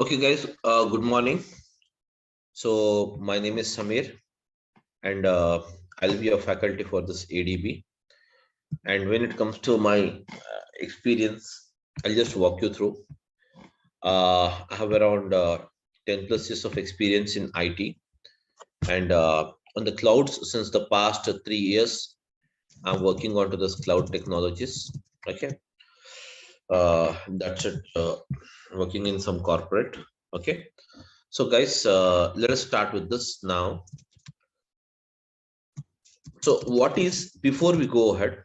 Okay, guys, good morning. So, my name is Samir, and I'll be a faculty for this ADB. And when it comes to my experience, I'll just walk you through. I have around 10 plus years of experience in IT and on the clouds since the past 3 years. I'm working onto this cloud technologies. Okay, that's it. Working in some corporate. Okay, so guys, let us start with this now. So what is, before we go ahead,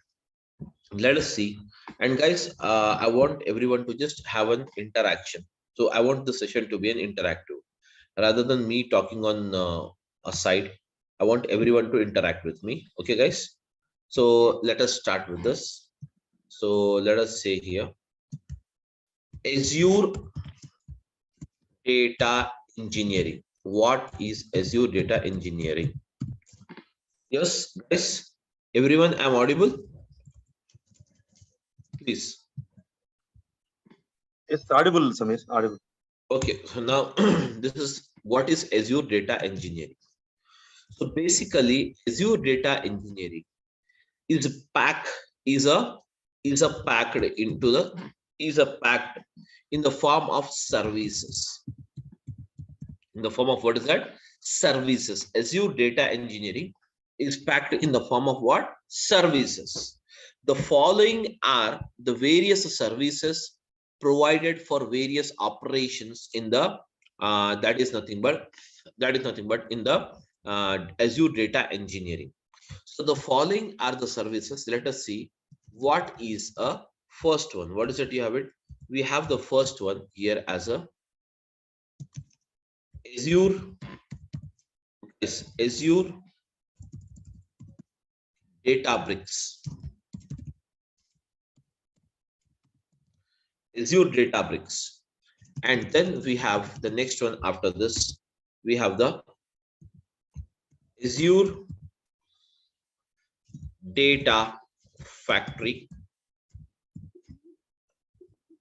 let us see. And guys, I want everyone to just have an interaction. So I want the session to be an interactive rather than me talking on a side. I want everyone to interact with me. Okay, guys. So let us start with this. So let us say here, Azure Data Engineering. What is Azure Data Engineering? Yes, guys. Everyone, I'm audible. Please. Yes, audible, Samir, audible. Okay, so now this is what is Azure Data Engineering. So basically, Azure Data Engineering is packed is a packed into the is a packed in the form of services. In the form of what is that? Services. Azure Data Engineering is packed in the form of what? Services. The following are the various services provided for various operations in the that is nothing but in the Azure Data Engineering. So the following are the services. Let us see what is a first one. What is it? You have it. We have the first one here as a Azure is Azure Databricks. Azure Databricks. And then we have the next one after this. We have the Azure Data Factory.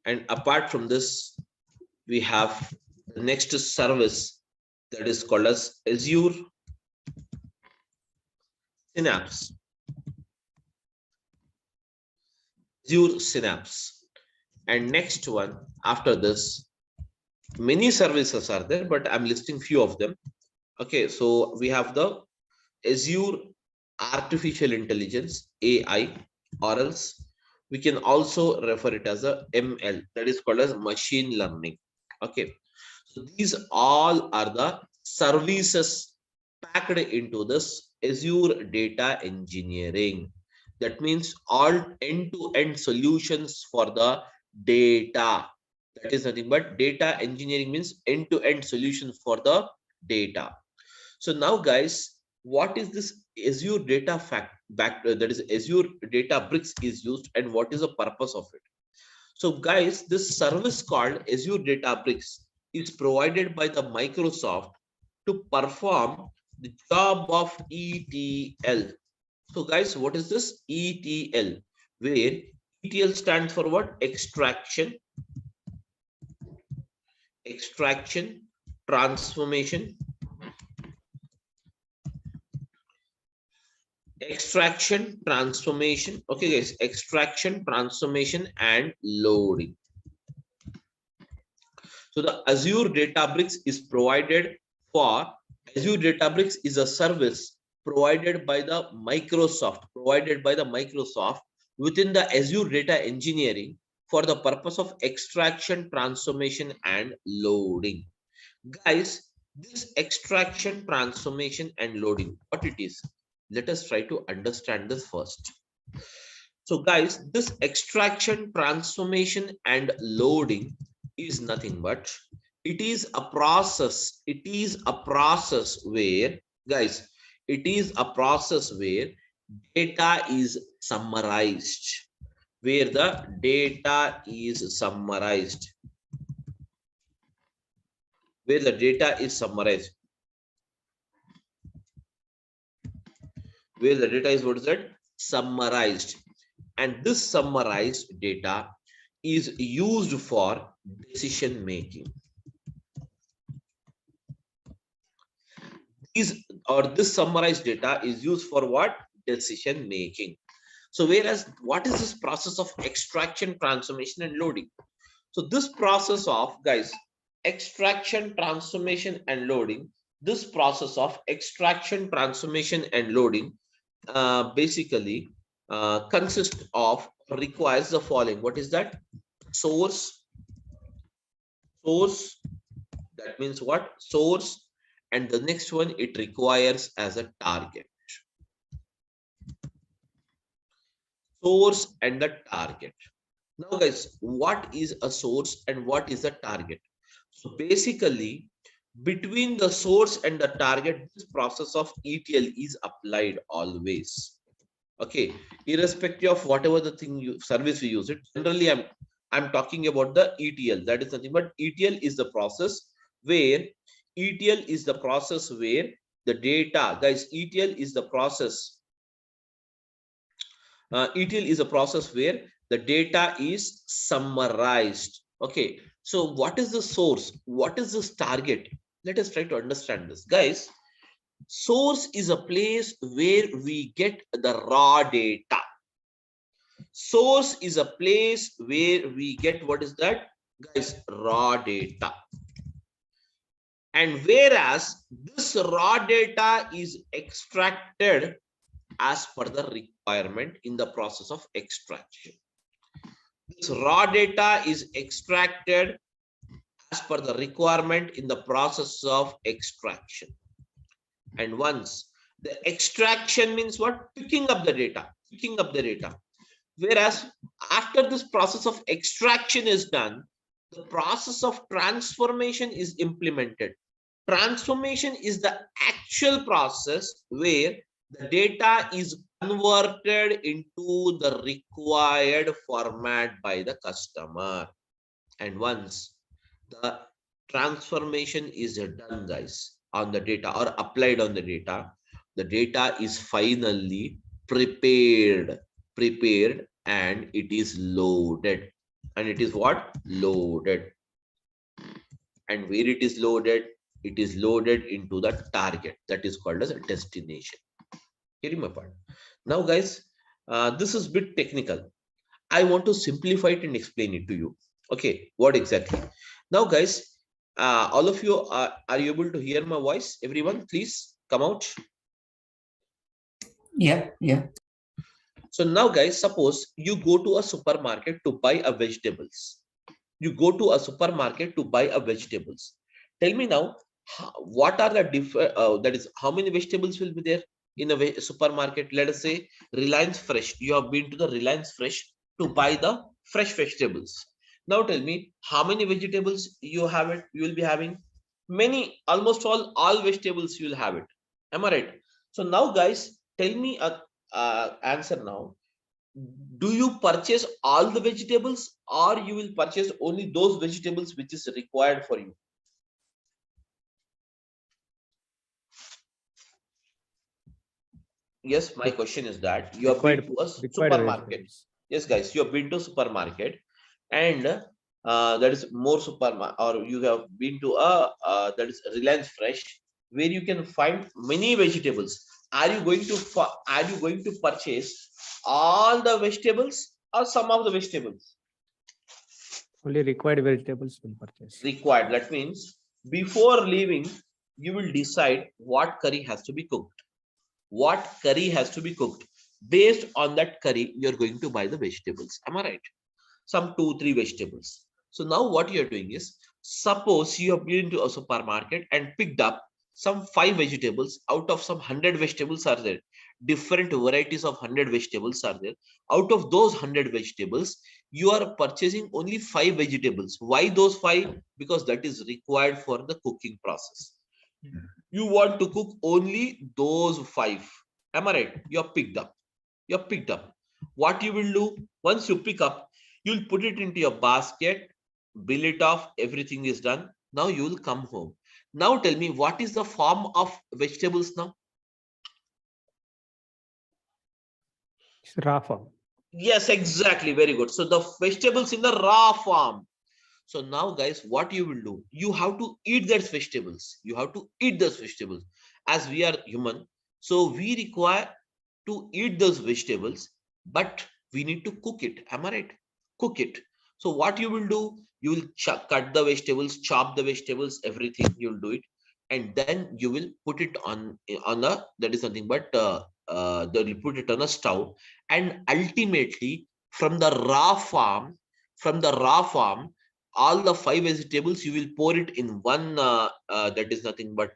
And apart from this, we have the next service that is called as Azure Synapse. Azure Synapse. And next one after this, many services are there, but I'm listing few of them. Okay, so we have the Azure Artificial Intelligence, AI, or else we can also refer it as a ML, that is called as machine learning. Okay, so these all are the services packed into this Azure Data Engineering. That means all end-to-end solutions for the data. That is nothing but data engineering means end-to-end solution for the data. So now, guys, what is this Azure Data that is Azure Databricks is used, and what is the purpose of it? So, guys, this service called Azure Databricks is provided by the Microsoft to perform the job of ETL. So, guys, what is this ETL? Where ETL stands for what? Extraction, transformation, okay, guys, extraction, transformation, and loading. So the Azure Databricks is provided for Azure Databricks is a service provided by the Microsoft within the Azure Data Engineering for the purpose of extraction, transformation, and loading. Guys, this extraction, transformation, and loading, what it is? Let us try to understand this first. So guys, this extraction, transformation, and loading is nothing but it is a process. It is a process where, guys, it is a process where data is summarized. Where the data is summarized. Where the data is summarized. Where the data is, what is that? Summarized. And this summarized data is used for decision making. these or this summarized data is used for what? Decision making. So whereas what is this process of extraction, transformation, and loading? So this process of, guys, extraction, transformation, and loading, this process of extraction, transformation, and loading basically consists of, requires the following. What is that? Source, that means what? Source, and the next one it requires as a target. Source and the target. Now guys, what is a source and what is a target? So basically, between the source and the target, this process of ETL is applied always. Okay, irrespective of whatever the thing you service you use it. Generally, I'm talking about the ETL. That is nothing but ETL is the process where the data, guys, ETL is the process. ETL is a process where the data is summarized. Okay, so what is the source? What is this target? Let us try to understand this, guys. Source is a place where we get the raw data. Source is a place where we get, what is that, guys? Raw data. And whereas this raw data is extracted as per the requirement in the process of extraction. This raw data is extracted as per the requirement in the process of extraction. And once the extraction means what? Picking up the data. Whereas after this process of extraction is done, the process of transformation is implemented. Transformation is the actual process where the data is converted into the required format by the customer. And once the transformation is done, guys, on the data or applied on the data is finally prepared and it is loaded. And it is what? Loaded. And where it is loaded? It is loaded into the target, that is called as a destination. Getting my point? Now guys, this is a bit technical. I want to simplify it and explain it to you. Okay, what exactly? Now guys, all of you are you able to hear my voice? Everyone, please come out. Yeah. So now guys, suppose you go to a supermarket to buy a vegetables. Tell me now, what are the different, that is, how many vegetables will be there in a supermarket? Let us say Reliance Fresh. You have been to the Reliance Fresh to buy the fresh vegetables. Now tell me, how many vegetables you will be having? Many, almost all vegetables you will have it. Am I right? So now guys, tell me a answer now. Do you purchase all the vegetables or you will purchase only those vegetables which is required for you? Yes, my question is that you have been to a supermarket. Yes, guys, you have been to supermarket and that is more supermarket, or you have been to a that is Reliance Fresh, where you can find many vegetables. Are you going to purchase all the vegetables or some of the vegetables? Only required vegetables will purchase. Required. That means before leaving, you will decide what curry has to be cooked. Based on that curry, you're going to buy the vegetables. Am I right? Some 2-3 vegetables. So now what you're doing is, suppose you have been to a supermarket and picked up some 5 vegetables out of some 100 vegetables are there. Different varieties of 100 vegetables are there. Out of those 100 vegetables, you are purchasing only 5 vegetables. Why those 5? Because that is required for the cooking process. You want to cook only those 5. Am I right? You're picked up. What you will do, once you pick up, you'll put it into your basket, bill it off, everything is done. Now you will come home. Now tell me, what is the form of vegetables now? It's raw form. Yes, exactly. Very good. So the vegetables in the raw form. So now guys, what you will do, you have to eat those vegetables. as we are human, so we require to eat those vegetables, but we need to cook it. Am I right? Cook it. So what you will do, you will cut the vegetables, chop the vegetables, everything you will do it, and then you will put it on a, that is nothing but they will put it on a stove, and ultimately from the raw farm, all the 5 vegetables you will pour it in one that is nothing but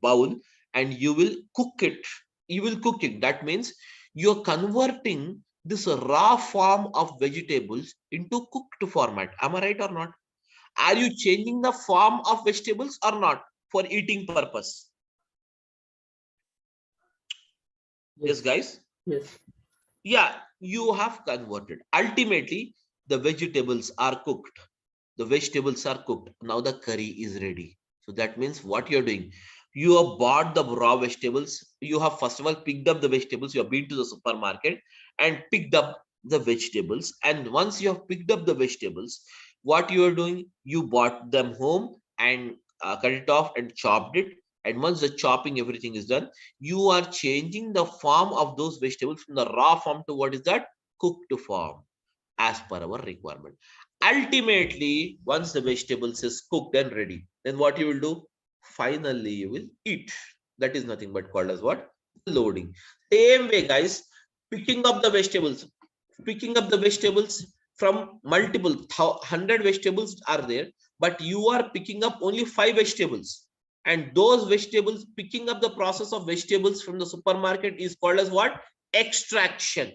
bowl, and you will cook it. You will cook it. That means you're converting this raw form of vegetables into cooked format. Am I right or not? Are you changing the form of vegetables or not for eating purpose? Yes, guys. Yes. Yeah, you have converted. Ultimately, the vegetables are cooked. The vegetables are cooked. Now the curry is ready. So that means what you're doing, you have bought the raw vegetables. You have first of all picked up the vegetables. You have been to the supermarket and picked up the vegetables. And once you have picked up the vegetables, what you are doing, you bought them home and cut it off and chopped it. And once the chopping, everything is done, you are changing the form of those vegetables from the raw form to what is that? Cooked form, as per our requirement. Ultimately, once the vegetables is cooked and ready, then what you will do? Finally, you will eat. That is nothing but called as what? Loading. Same way, guys, picking up the vegetables. Picking up the vegetables from multiple 100 vegetables are there, but you are picking up only 5 vegetables. And those vegetables, picking up the process of vegetables from the supermarket is called as what? Extraction.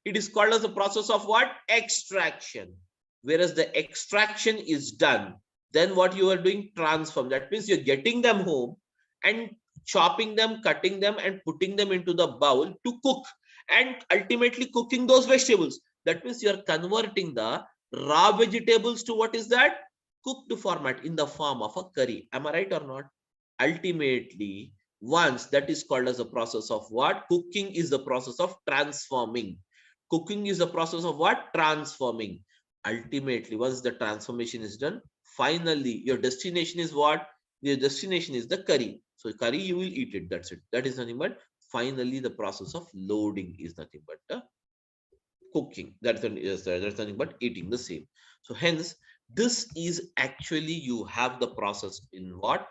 It is called as the process of what? Extraction. Whereas the extraction is done, then what you are doing? Transform. That means you're getting them home and chopping them, cutting them, and putting them into the bowl to cook, and ultimately cooking those vegetables. That means you're converting the raw vegetables to what is that? Cooked format in the form of a curry. Am I right or not? Ultimately, once that is called as a process of what? Cooking is the process of transforming. Cooking is the process of what? Transforming. Ultimately, once the transformation is done, finally your destination is what? Your destination is the curry. So curry, you will eat it. That's it. That is nothing but finally the process of loading is nothing but cooking. That's nothing but eating the same. So hence, this is actually you have the process in what?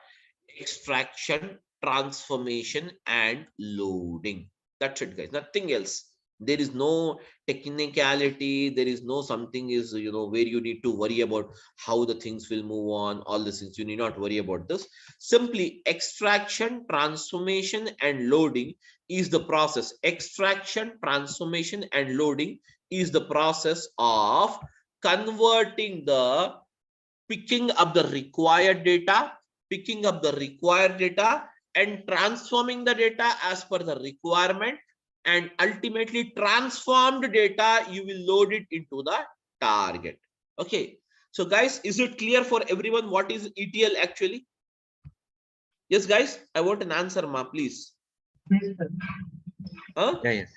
Extraction, transformation, and loading. That's it, guys. Nothing else. There is no technicality. There is no something is, where you need to worry about how the things will move on. All these things, you need not worry about this. Simply extraction, transformation, and loading is the process. Extraction, transformation, and loading is the process of converting the picking up the required data, and transforming the data as per the requirement, and ultimately transformed data, you will load it into the target. Okay. So guys, is it clear for everyone what is ETL actually? Yes, guys, I want an answer, ma, please. Huh? Yeah, yes,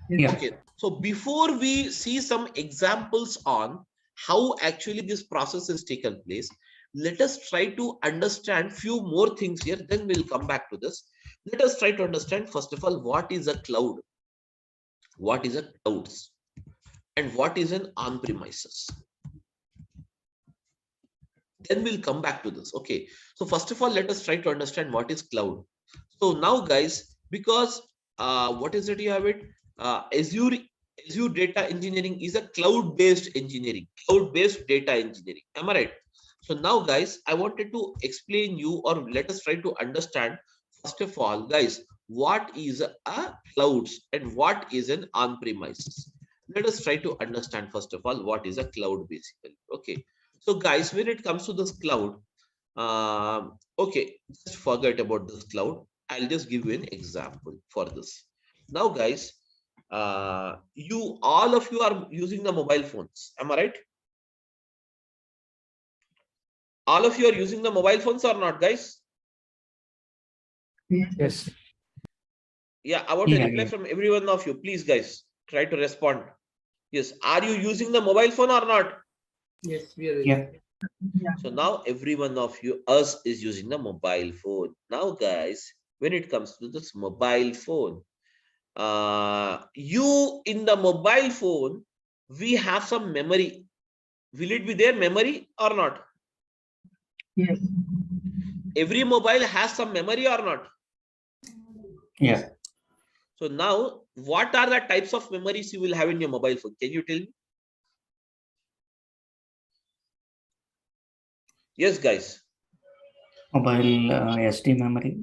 Yeah. Okay. So before we see some examples on how actually this process has taken place, let us try to understand few more things here, then we'll come back to this. Let us try to understand first of all what is a cloud, what is a clouds, and what is an on-premises. Then we'll come back to this. Okay, so first of all, let us try to understand what is cloud. So now guys, because what is it you have it? Azure data engineering is a cloud-based engineering, cloud-based data engineering. Am I right? So now guys, I wanted to explain you, or let us try to understand first of all, guys, what is a clouds and what is an on-premises. Let us try to understand first of all what is a cloud basically. Okay, so guys, when it comes to this cloud, okay, just forget about this cloud. I'll just give you an example for this. Now guys, all of you are using the mobile phones. Am I right? All of you are using the mobile phones or not, guys? Yes. Yeah, I want a reply from every one of you. Please, guys, try to respond. Yes, are you using the mobile phone or not? Yes, we are. Yeah. So now every one of us is using the mobile phone. Now guys, when it comes to this mobile phone, you in the mobile phone, we have some memory. Will it be there memory or not? Yes. Every mobile has some memory or not? Yeah. So now, what are the types of memories you will have in your mobile phone? Can you tell me? Yes, guys. Mobile SD memory.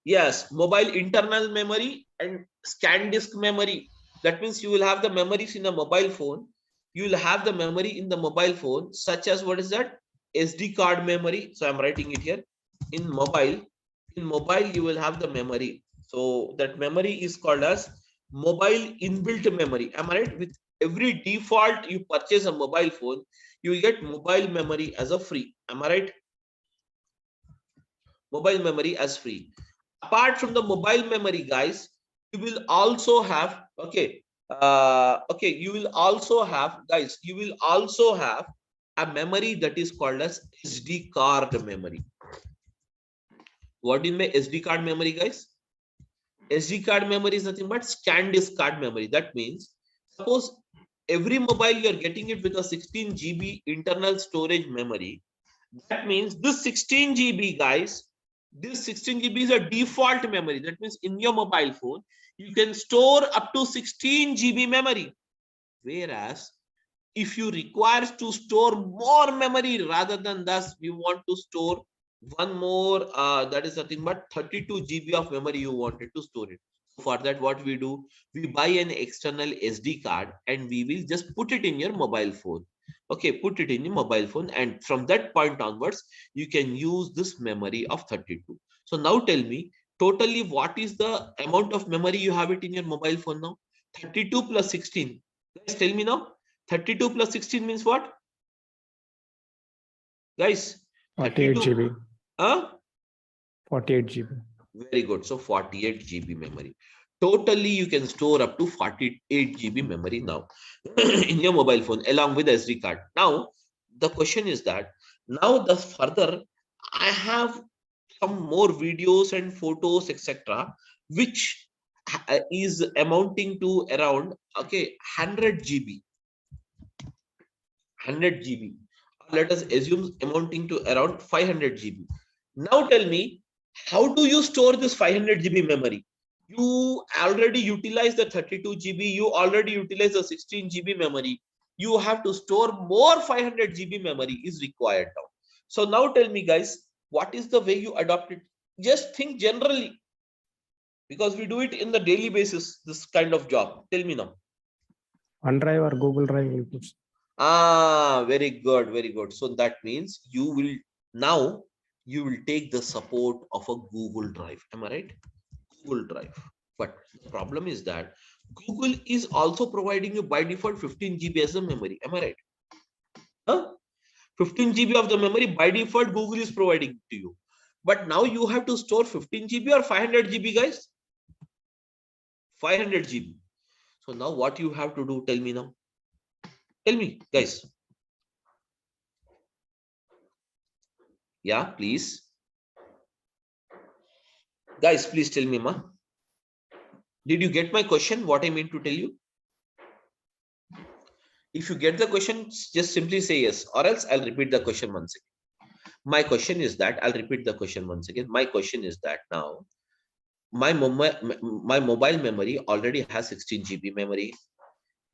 Yes, mobile internal memory and scan disk memory. That means you will have the memories in a mobile phone. You will have the memory in the mobile phone, such as what is that? SD card memory. So I'm writing it here. In mobile, you will have the memory. So that memory is called as mobile inbuilt memory. Am I right? With every default you purchase a mobile phone, you will get mobile memory as a free. Am I right? Mobile memory as free. Apart from the mobile memory, guys, you will also have you will also have, guys, you will also have a memory that is called as SD card memory. What is my SD card memory, guys? SD card memory is nothing but scan disk card memory. That means, suppose every mobile you are getting it with a 16 GB internal storage memory. That means this 16 GB, guys, this 16 GB is a default memory. That means in your mobile phone, you can store up to 16 GB memory. Whereas if you require to store more memory rather than thus, you want to store one more, that is nothing but 32 GB of memory you wanted to store it. For that, what we do, we buy an external SD card and we will just put it in your mobile phone. Okay, put it in your mobile phone, and from that point onwards, you can use this memory of 32. So now tell me, totally what is the amount of memory you have it in your mobile phone now? 32 plus 16. Guys, tell me now. 32 plus 16 means what? Guys, 48 32. GB. Huh? 48 GB. Very good. So 48 GB memory. Totally, you can store up to 48 GB memory now in your mobile phone along with SD card. Now, the question is that now the further I have some more videos and photos, etc., which is amounting to around 100 GB. 100 GB. Let us assume amounting to around 500 GB. Now tell me, how do you store this 500 GB memory? You already utilize the 32 GB, you already utilize the 16 GB memory. You have to store more 500 GB memory is required now. So now tell me, guys, what is the way you adopt it? Just think generally, because we do it in the daily basis, this kind of job. Tell me now. OneDrive or Google Drive will put. Very good, very good. So that means you will now take the support of a Google Drive. Am I right? Google Drive. But the problem is that Google is also providing you by default 15 GB as a memory. Am I right? Huh? 15 GB of the memory by default Google is providing to you. But now you have to store 15 GB or 500 GB, guys? 500 GB. So now what you have to do? Tell me now. Tell me, guys. Yeah, please. Guys, please tell me, ma. Did you get my question? What I mean to tell you? If you get the question, just simply say yes, or else I'll repeat the question once again. My question is that, I'll repeat the question once again. My question is that now, my mobile memory already has 16 GB memory,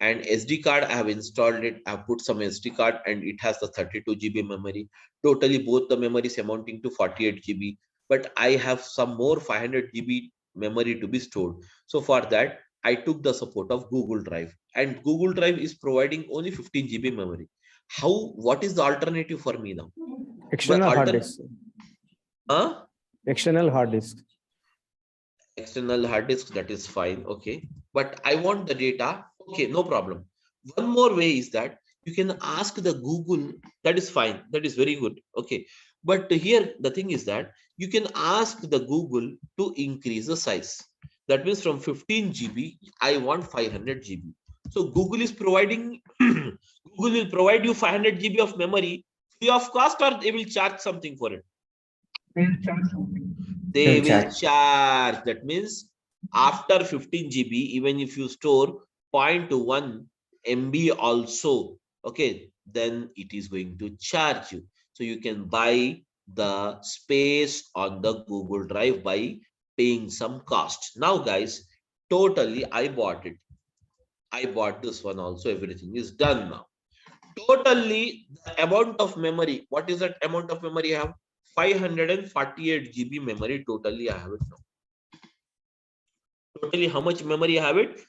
and SD card, I have installed it. I've put some SD card and it has the 32 GB memory. Totally both the memories amounting to 48 GB, but I have some more 500 GB memory to be stored. So for that, I took the support of Google Drive, and Google Drive is providing only 15 GB memory. What is the alternative for me now? External hard disk. External hard disk. External hard disk, that is fine. Okay, but I want the data. Okay, no problem. One more way is that you can ask the Google. That is fine, that is very good. Okay, but here the thing is that you can ask the Google to increase the size. That means from 15 GB I want 500 GB. So Google is providing Google will provide you 500 GB of memory free of cost or they will charge something for it? They'll charge something. They They'll will charge. charge. That means after 15 GB, even if you store 0.1 MB also, okay, then it is going to charge you. So you can buy the space on the Google Drive by paying some cost. Now, guys, totally, I bought it. I bought this one also. Everything is done now. Totally, the amount of memory. What is that amount of memory I have? 548 GB memory. Totally, I have it now. Totally, how much memory I have it?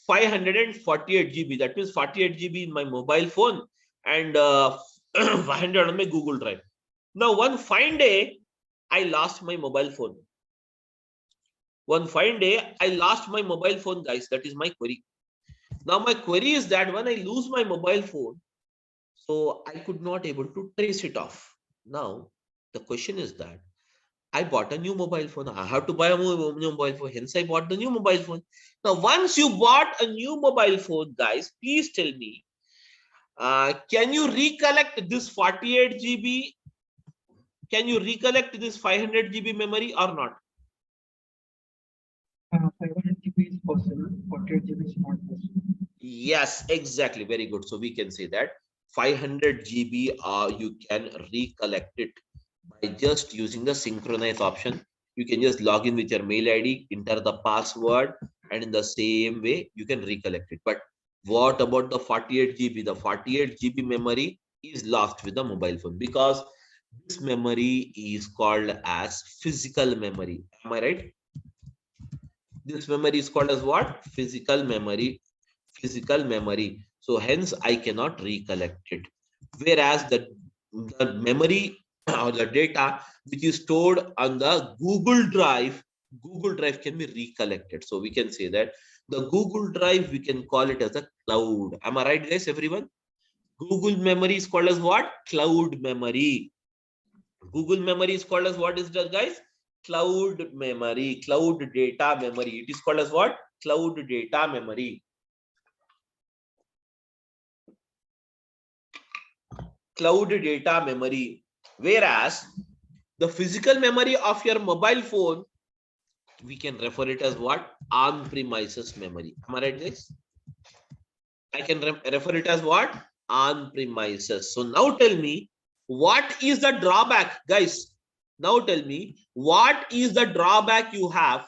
548 GB. That means 48 GB in my mobile phone and 500 on my Google Drive. Now, one fine day, I lost my mobile phone. One fine day, I lost my mobile phone, guys. That is my query. Now, my query is that when I lose my mobile phone, so I could not able to trace it off. Now, the question is that I bought a new mobile phone. I have to buy a new mobile phone. Hence, I bought the new mobile phone. Now, once you bought a new mobile phone, guys, please tell me, can you recollect this 48 GB? Can you recollect this 500 GB memory or not? 500 GB is possible. 48 GB is not possible. Yes, exactly. Very good. So we can say that 500 GB, you can recollect it by just using the synchronize option. You can just log in with your mail ID, enter the password, and in the same way, you can recollect it. But what about the 48 GB? The 48 GB memory is lost with the mobile phone because this memory is called as physical memory. Am I right? This memory is called as what? Physical memory. Physical memory. So hence I cannot recollect it. Whereas the memory or the data which is stored on the Google Drive can be recollected. So we can say that the Google Drive, we can call it as a cloud. Am I right, guys? Everyone? Google memory is called as what? Cloud memory. Google memory is called as what is that, guys? Cloud memory, cloud data memory. It is called as what? Cloud data memory. Cloud data memory. Whereas the physical memory of your mobile phone, we can refer it as what? On-premises memory. Am I right, guys? I can refer it as what? On-premises. So now tell me, what is the drawback, guys? Now tell me, what is the drawback you have?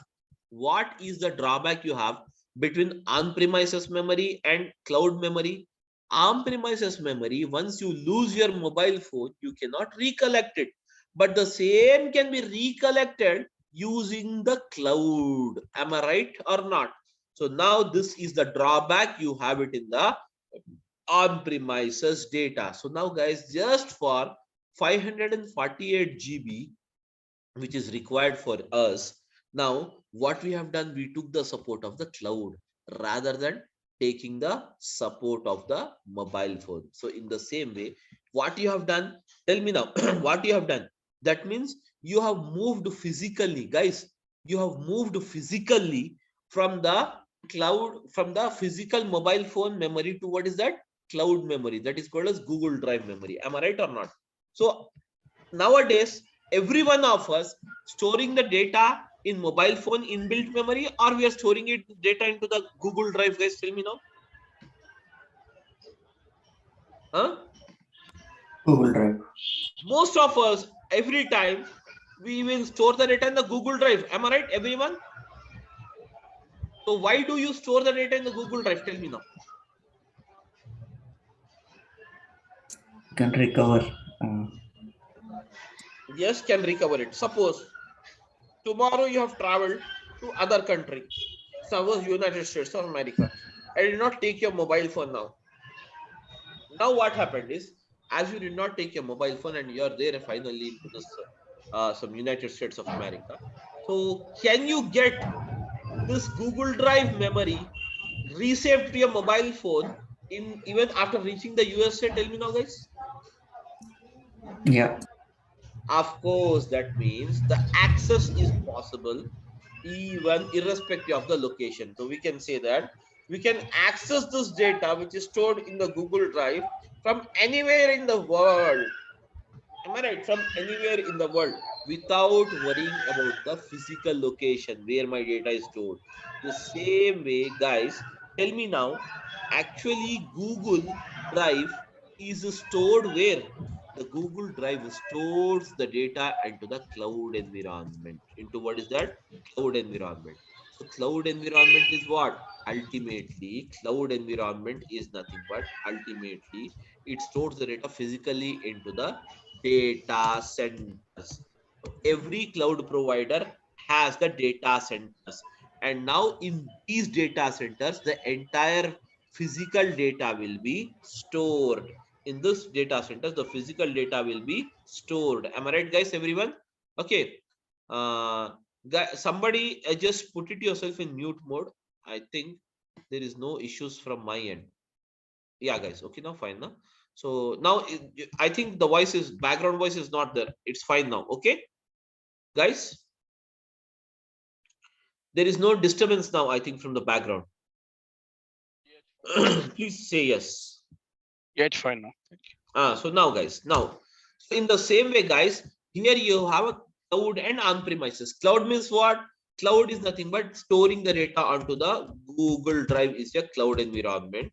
What is the drawback you have between on-premises memory and cloud memory? On-premises memory, once you lose your mobile phone, you cannot recollect it. But the same can be recollected using the cloud. Am I right or not? So now this is the drawback. You have it in the on-premises data. So now, guys, just for 548 GB, which is required for us, now what we have done, we took the support of the cloud rather than taking the support of the mobile phone. So in the same way, what you have done, tell me now, what you have done? That means you have moved physically, guys. You have moved physically from the cloud, from the physical mobile phone memory to what is that? Cloud memory. That is called as Google Drive memory. Am I right or not? So nowadays, every one of us storing the data in mobile phone inbuilt memory, or we are storing it data into the Google Drive, guys? Tell me now. Huh? Google Drive. Most of us, every time, we will store the data in the Google Drive. Am I right, everyone? So why do you store the data in the Google Drive? Tell me now. You can recover. Yes, can recover it. Suppose tomorrow you have traveled to other country, suppose United States or America. I did not take your mobile phone now. Now what happened is, as you did not take your mobile phone and you are there finally into this some United States of America. So can you get this Google Drive memory resaved to your mobile phone in even after reaching the USA? Tell me now, guys. Yeah. Of course, that means the access is possible even irrespective of the location. So we can say that we can access this data which is stored in the Google Drive from anywhere in the world. Am I right? From anywhere in the world without worrying about the physical location where my data is stored. The same way, guys, tell me now, actually Google Drive is stored where? The Google Drive stores the data into the cloud environment. Into what is that? Cloud environment. So cloud environment is what? Ultimately, cloud environment is nothing but ultimately it stores the data physically into the data centers. So every cloud provider has the data centers. And now in these data centers, the entire physical data will be stored. In this data centers, the physical data will be stored. Am I right, guys, everyone? Okay. Somebody just put it yourself in mute mode. I think there is no issues from my end. Yeah, guys. Okay, now fine now. So now I think the voice is background voice is not there. It's fine now. Okay, guys. There is no disturbance now, I think, from the background. Please say yes. Yeah, it's fine now. So now, guys, now in the same way, guys, here you have a cloud and on-premises. Cloud means what? Cloud is nothing but storing the data onto the Google Drive is a cloud environment.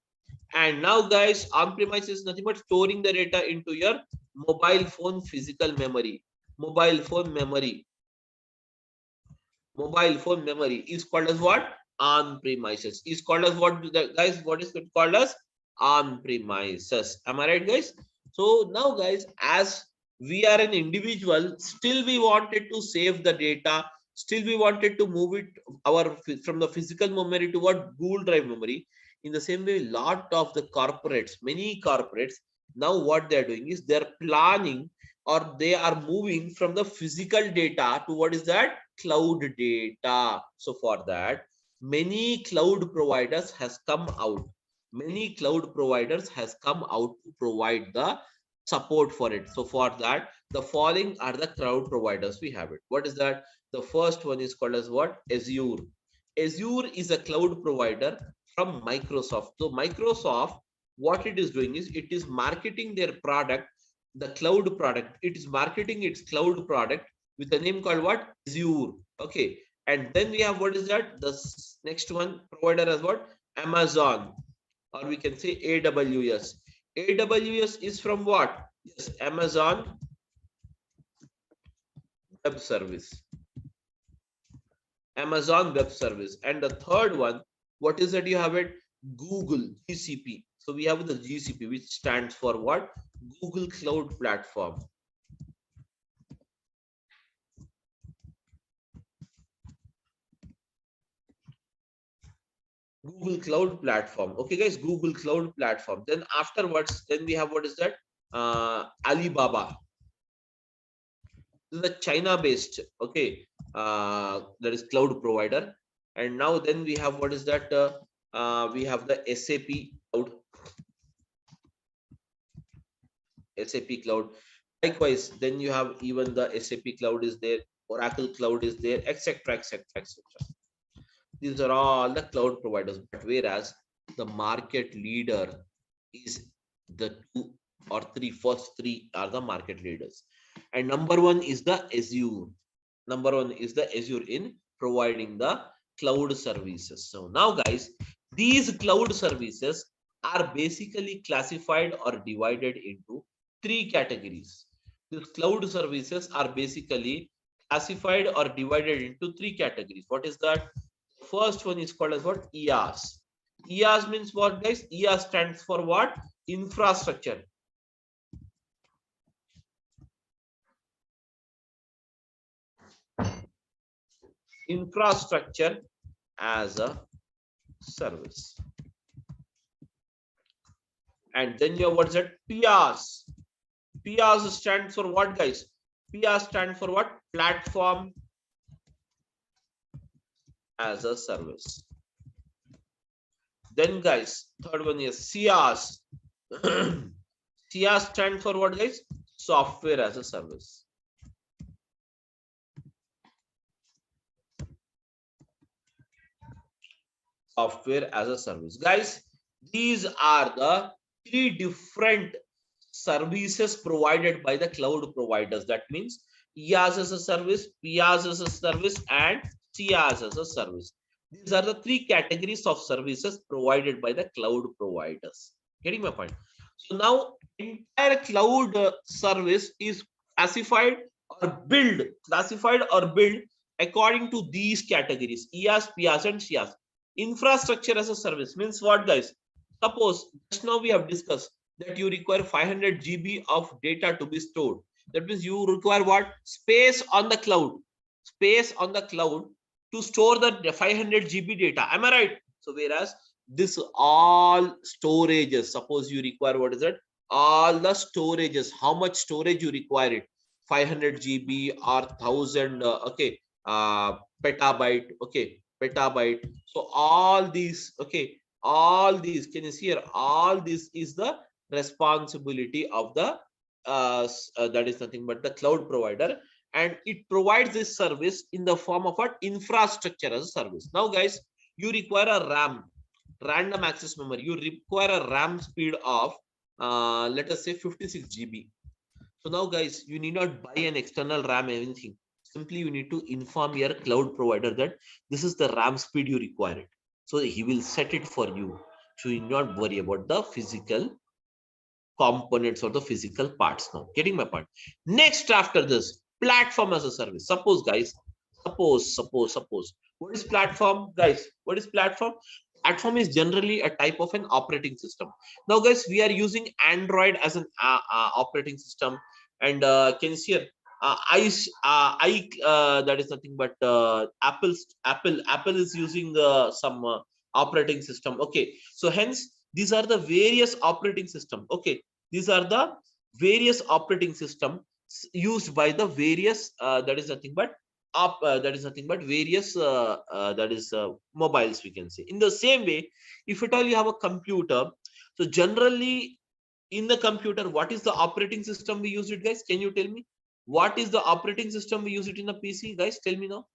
And now, guys, on-premise is nothing but storing the data into your mobile phone physical memory. Mobile phone memory. Mobile phone memory is called as what? On-premises. Is called as what, guys? What is it called as? On-premises. Am I right, guys? So now, guys, as we are an individual, still we wanted to save the data. Still we wanted to move it from the physical memory to what? Google Drive memory. In the same way, lot of the corporates, many corporates, now what they are doing is they are planning or they are moving from the physical data to what is that? Cloud data. So for that, many cloud providers has come out. Many cloud providers has come out to provide the support for it. So for that, the following are the cloud providers we have it. What is that? The first one is called as what? Azure. Azure is a cloud provider from Microsoft. So Microsoft, what it is doing is it is marketing their product, the cloud product. It is marketing its cloud product with a name called what? Azure. Okay. And then we have what is that? The next one provider as what? Amazon, or we can say AWS. AWS is from what? Yes, Amazon Web Service. Amazon Web Service. And the third one, what is that you have it? Google, GCP. So we have the GCP, which stands for what? Google Cloud Platform. Google Cloud Platform. Okay, guys, Google Cloud Platform. Then afterwards, then we have what is that? Alibaba. This is a China-based, okay, that is cloud provider. And now then we have what is that? We have the SAP Cloud. SAP Cloud. Likewise, then you have even the SAP Cloud is there, Oracle Cloud is there, etc., etc., etc. These are all the cloud providers. But whereas the market leader is the two or three, first three are the market leaders. And number one is the Azure. Number one is the Azure in providing the cloud services. So now, guys, these cloud services are basically classified or divided into three categories. These cloud services are basically classified or divided into three categories. What is that? First one is called as what? IaaS. IaaS means what, guys? IaaS stands for what? Infrastructure. Infrastructure as a service. And then you have what's that? PaaS. PaaS stands for what, guys? PaaS stands for what? Platform as a service. Then, guys, third one is SaaS. SaaS stands for what, guys? Software as a service. Software as a service. Guys, these are the three different services provided by the cloud providers. That means IaaS as a service, PaaS as a service, and SaaS as a service. These are the three categories of services provided by the cloud providers. Getting my point? So now entire cloud service is classified or built according to these categories: IaaS, PaaS, and SaaS. Infrastructure as a service means what, guys? Suppose just now we have discussed that you require 500 GB of data to be stored. That means you require what? Space on the cloud. Space on the cloud to store the 500 GB data. Am I right? So whereas this all storages, suppose you require, what is it? All the storages, how much storage you require it? 500 GB or 1000 petabyte, petabyte. So all these, all these, can you see here? All this is the responsibility of the that is nothing but the cloud provider, and it provides this service in the form of what? Infrastructure as a service. Now guys, you require a RAM, random access memory. You require a RAM speed of let us say 56 GB. So now guys, you need not buy an external RAM anything. Simply you need to inform your cloud provider that this is the RAM speed you require it. So he will set it for you. So you need not worry about the physical components or the physical parts. Now getting my point? Next, after this, platform as a service. Suppose guys, suppose what is platform, guys? What is platform? Platform is generally a type of an operating system. Now guys, we are using Android as an operating system, and can you see here, that is nothing but Apple is using some operating system. Okay, so hence these are the various operating system. Okay, these are the various operating system used by the various that is nothing but various mobiles, we can say. In the same way, if at all you have a computer, so generally in the computer, what is the operating system we use it, guys? Can you tell me what is the operating system we use it in a PC, guys? Tell me now.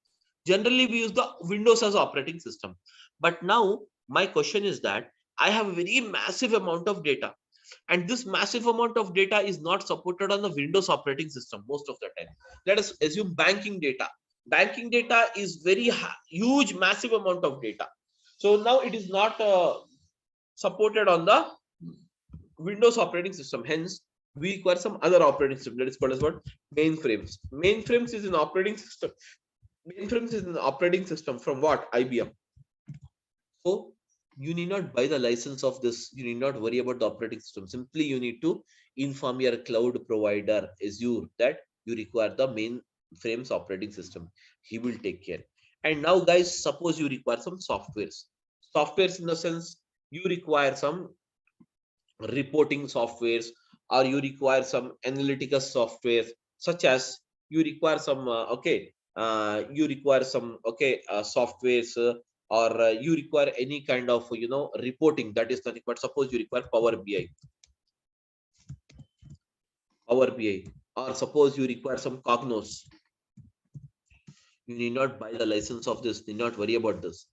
Generally we use the Windows as operating system. But now my question is that I have a very massive amount of data, and this massive amount of data is not supported on the Windows operating system most of the time. Let us assume banking data. Banking data is very huge, massive amount of data. So now it is not supported on the Windows operating system. Hence, we require some other operating system. That is called as what? Mainframes. Mainframes is an operating system. Mainframes is an operating system from what? IBM. So you need not buy the license of this. You need not worry about the operating system. Simply you need to inform your cloud provider Azure that you require the mainframes operating system. He will take care. And now guys, suppose you require some softwares. Softwares in the sense you require some reporting softwares, or you require some analytical software, such as you require some softwares, or you require any kind of reporting. That is nothing but, suppose you require Power BI, or suppose you require some Cognos. You need not buy the license of this. Need not worry about this.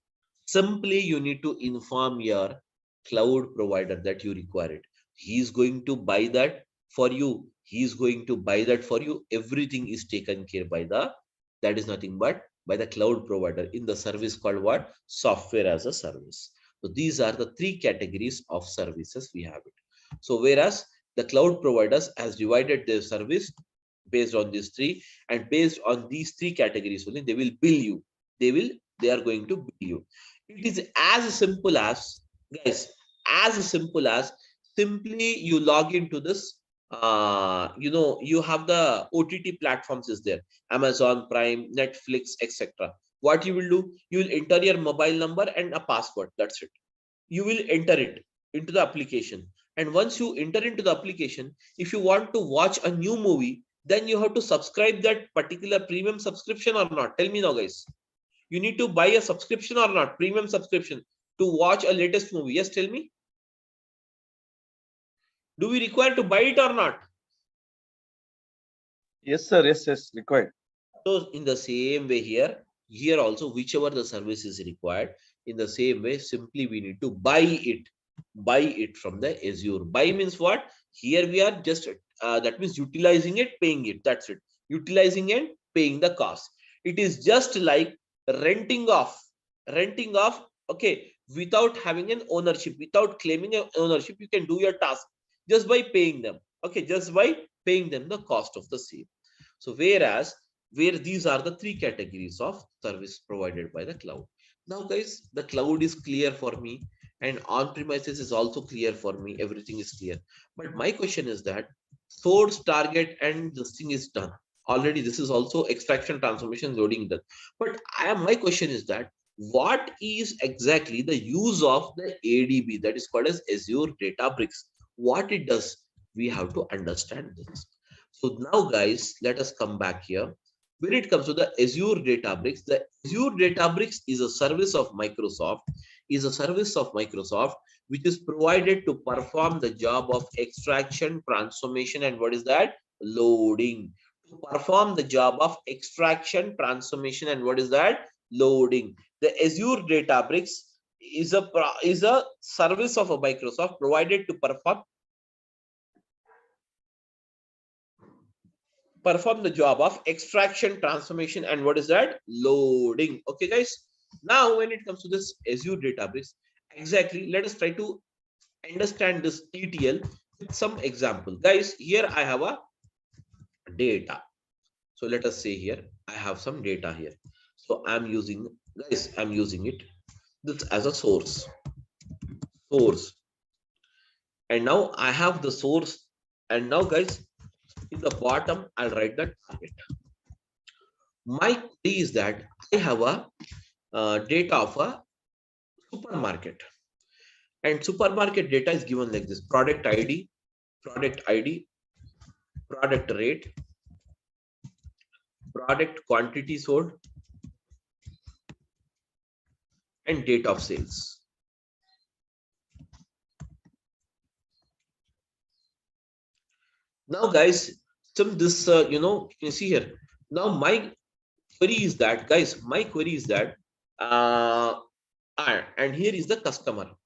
Simply you need to inform your cloud provider that you require it. He is going to buy that for you. He is going to buy that for you. Everything is taken care by the, that is nothing but by the cloud provider in the service called what? Software as a service. So these are the three categories of services we have it. So whereas the cloud providers has divided their service based on these three, and based on these three categories only they will bill you. They are going to bill you. It is as simple as, guys, as simple as simply you log into this. You have the OTT platforms is there, Amazon Prime, Netflix, etc. What you will do, you will enter your mobile number and a password. That's it. You will enter it into the application, and once you enter into the application, if you want to watch a new movie, then you have to subscribe that particular premium subscription or not. Tell me now, guys. You need to buy a subscription or not, premium subscription, to watch a latest movie. Yes, tell me. Do we require to buy it or not? Yes, sir. Yes, required. So in the same way here also, whichever the service is required, in the same way, simply we need to buy it from the Azure. Buy means what? Here we are just that means utilizing it, paying it. That's it. Utilizing and paying the cost. It is just like renting off, renting off. Okay, without having an ownership, without claiming an ownership, you can do your task just by paying them. Okay, just by paying them the cost of the same. So whereas where these are the three categories of service provided by the cloud. Now guys, the cloud is clear for me and on premises is also clear for me. Everything is clear. But my question is that source, target, and this thing is done. Already this is also extraction, transformation, loading done. But my question is that what is exactly the use of the ADB, that is called as Azure Databricks? What it does? We have to understand this. So now guys, let us come back here. When it comes to the Azure Databricks, the Azure Databricks is a service of Microsoft, which is provided to perform the job of extraction, transformation, and what is that? Loading. To perform the job of extraction, transformation, and what is that? Loading. The Azure Databricks is a service of a Microsoft provided to perform the job of extraction, transformation, and what is that? Loading. Okay, guys. Now, when it comes to this Azure Databricks, exactly, let us try to understand this ETL with some example. Guys, here I have a data. So let us say here, I have some data here. So I'm using, guys, I'm using it this as a source. And now I have the source. And now, guys, in the bottom, I'll write the target. My query is that I have a data of a supermarket, and supermarket data is given like this: product ID, product rate, product quantity sold, and date of sales. Now guys, some this you can see here. Now my query is that, guys, and here is the customer.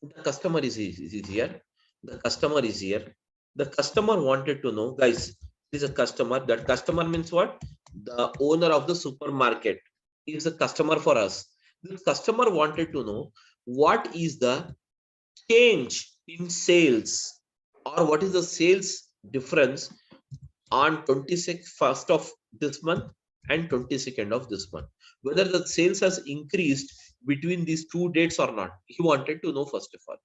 The customer is here. The customer is here. The customer wanted to know, guys, this is a customer. That customer means what? The owner of the supermarket is a customer for us. This customer wanted to know what is the change in sales, or what is the sales difference on 26th of this month and 22nd of this month, whether the sales has increased between these two dates or not. He wanted to know first of all.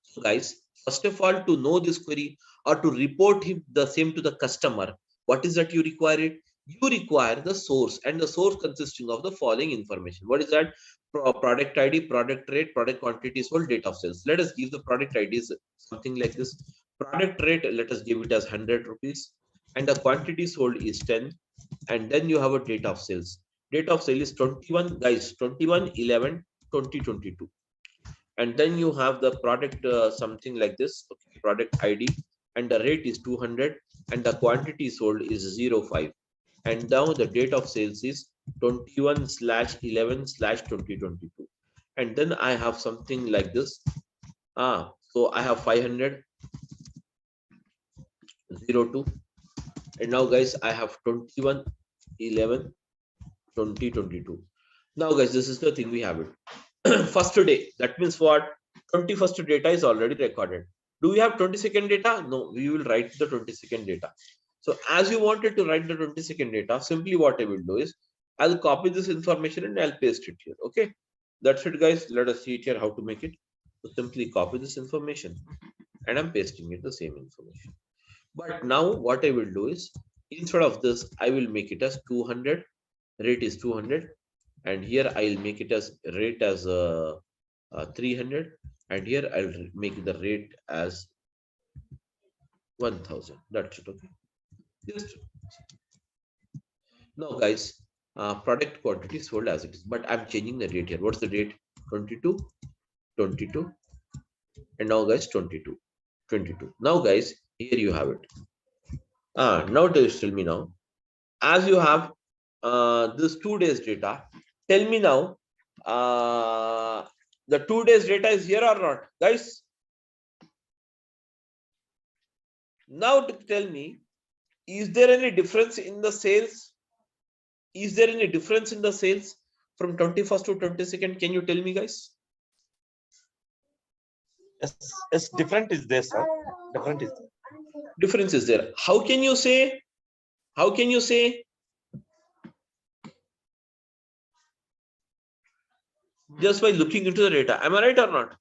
So guys, first of all, to know this query or to report him the same to the customer, what is that you require it? You require the source, and the source consisting of the following information. What is that? Product ID, product rate, product quantity sold, date of sales. Let us give the product IDs something like this. Product rate, let us give it as 100 rupees, and the quantity sold is 10, and then you have a date of sales. Date of sale is 21, guys, 21/11/2022. And then you have the product something like this, okay, product ID, and the rate is 200, and the quantity sold is 05, and now the date of sales is 21/11/2022. And then I have something like this. So I have 500 02, and now guys I have 21/11/2022. Now guys, this is the thing we have it. First day, that means what? 21st data is already recorded. Do we have 22nd data? No, we will write the 22nd data. So as you wanted to write the 22nd data, simply what I will do is I'll copy this information and I'll paste it here. Okay, that's it guys. Let us see it here how to make it. So simply copy this information and I'm pasting it the same information. But now what I will do is, instead of this, I will make it as 200, rate is 200, and here I'll make it as rate as 300, and here I'll make the rate as 1000. That's it. Okay, just now guys, product quantity sold as it is, but I'm changing the date here. What's the date? 22, 22, and now guys 22, 22. Now guys, here you have it. Now tell me now, as you have this 2 days data, tell me now, the 2 days data is here or not, guys? Now to tell me, is there any difference in the sales? Is there any difference in the sales from 21st to 22nd? Can you tell me, guys? Yes, different is there, sir. Different is there. Difference is there. How can you say? How can you say? Just by looking into the data. Am I right or not?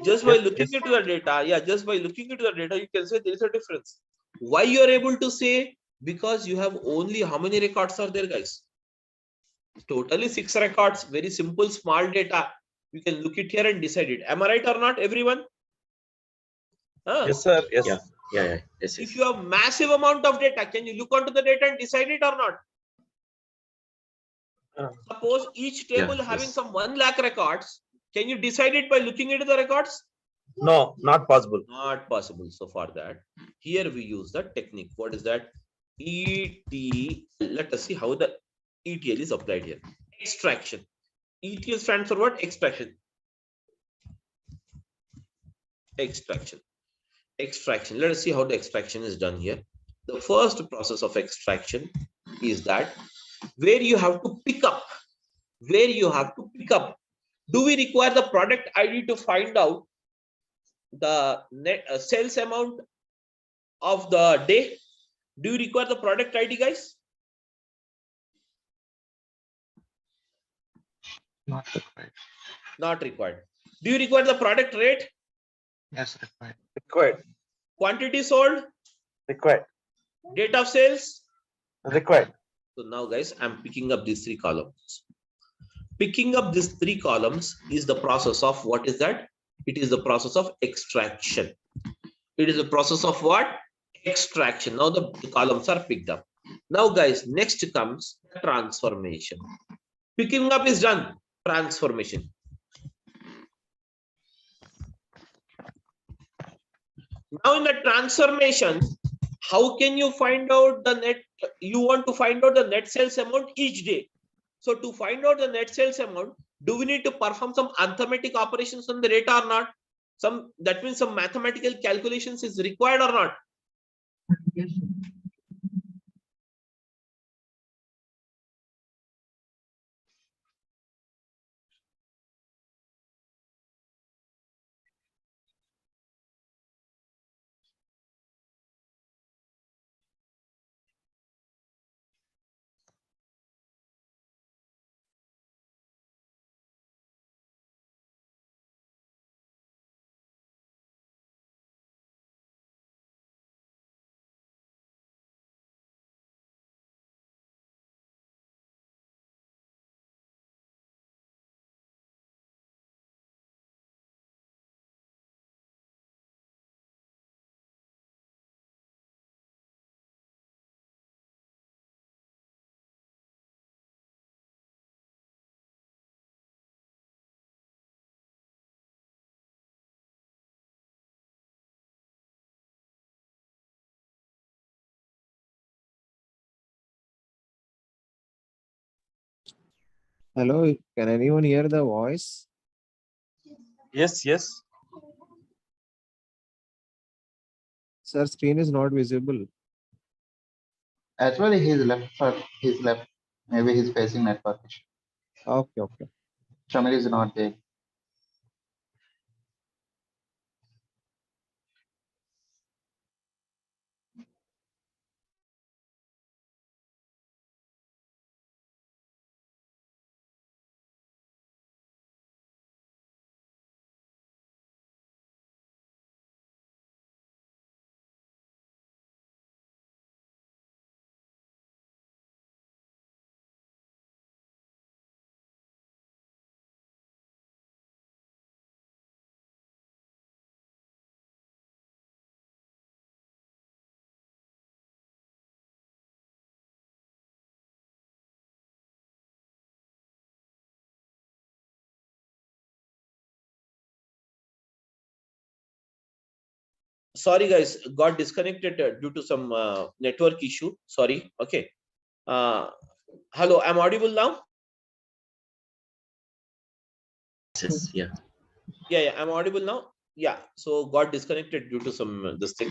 Just by Yes, looking yes. into the data, yeah, just by looking into the data, you can say there is a difference. Why you are able to say? Because you have only how many records are there, guys? Totally 6 records. Very simple, small data. You can look it here and decide it. Am I right or not, everyone? Yes, sir. Yes. Yeah. Yes. If you have massive amount of data, can you look onto the data and decide it or not? Suppose each table having some 1 lakh records. Can you decide it by looking into the records? No, not possible. Not possible. So for that, here we use the technique. What is that? ETL. Let us see how the ETL is applied here. Extraction. ETL stands for what? Extraction. Extraction. Extraction. Let us see how the extraction is done here. The first process of extraction is that where you have to pick up. Where you have to pick up. Do we require the product ID to find out the net sales amount of the day? Do you require the product ID, guys? Not required. Not required. Do you require the product rate? Yes, required. Required. Quantity sold? Required. Date of sales? Required. So now, guys, I'm picking up these 3 columns. Picking up these 3 columns is the process of what is that? It is the process of extraction. It is the process of what? Extraction. Now the columns are picked up. Now, guys, next comes transformation. Picking up is done. Transformation. Now in the transformation, how can you find out the net? You want to find out the net sales amount each day. So to find out the net sales amount, do we need to perform some arithmetic operations on the data or not? That means some mathematical calculations is required or not? Yes, sir. Hello, can anyone hear the voice? Yes, yes. Sir, screen is not visible. Actually, he's left. He's left. Maybe he's facing network issue. Okay. Shamil is not there. Sorry, guys, got disconnected due to some network issue. Sorry. Okay. Hello, I'm audible now? Yes. Yeah. Yeah, I'm audible now. yeah, so got disconnected due to some this thing,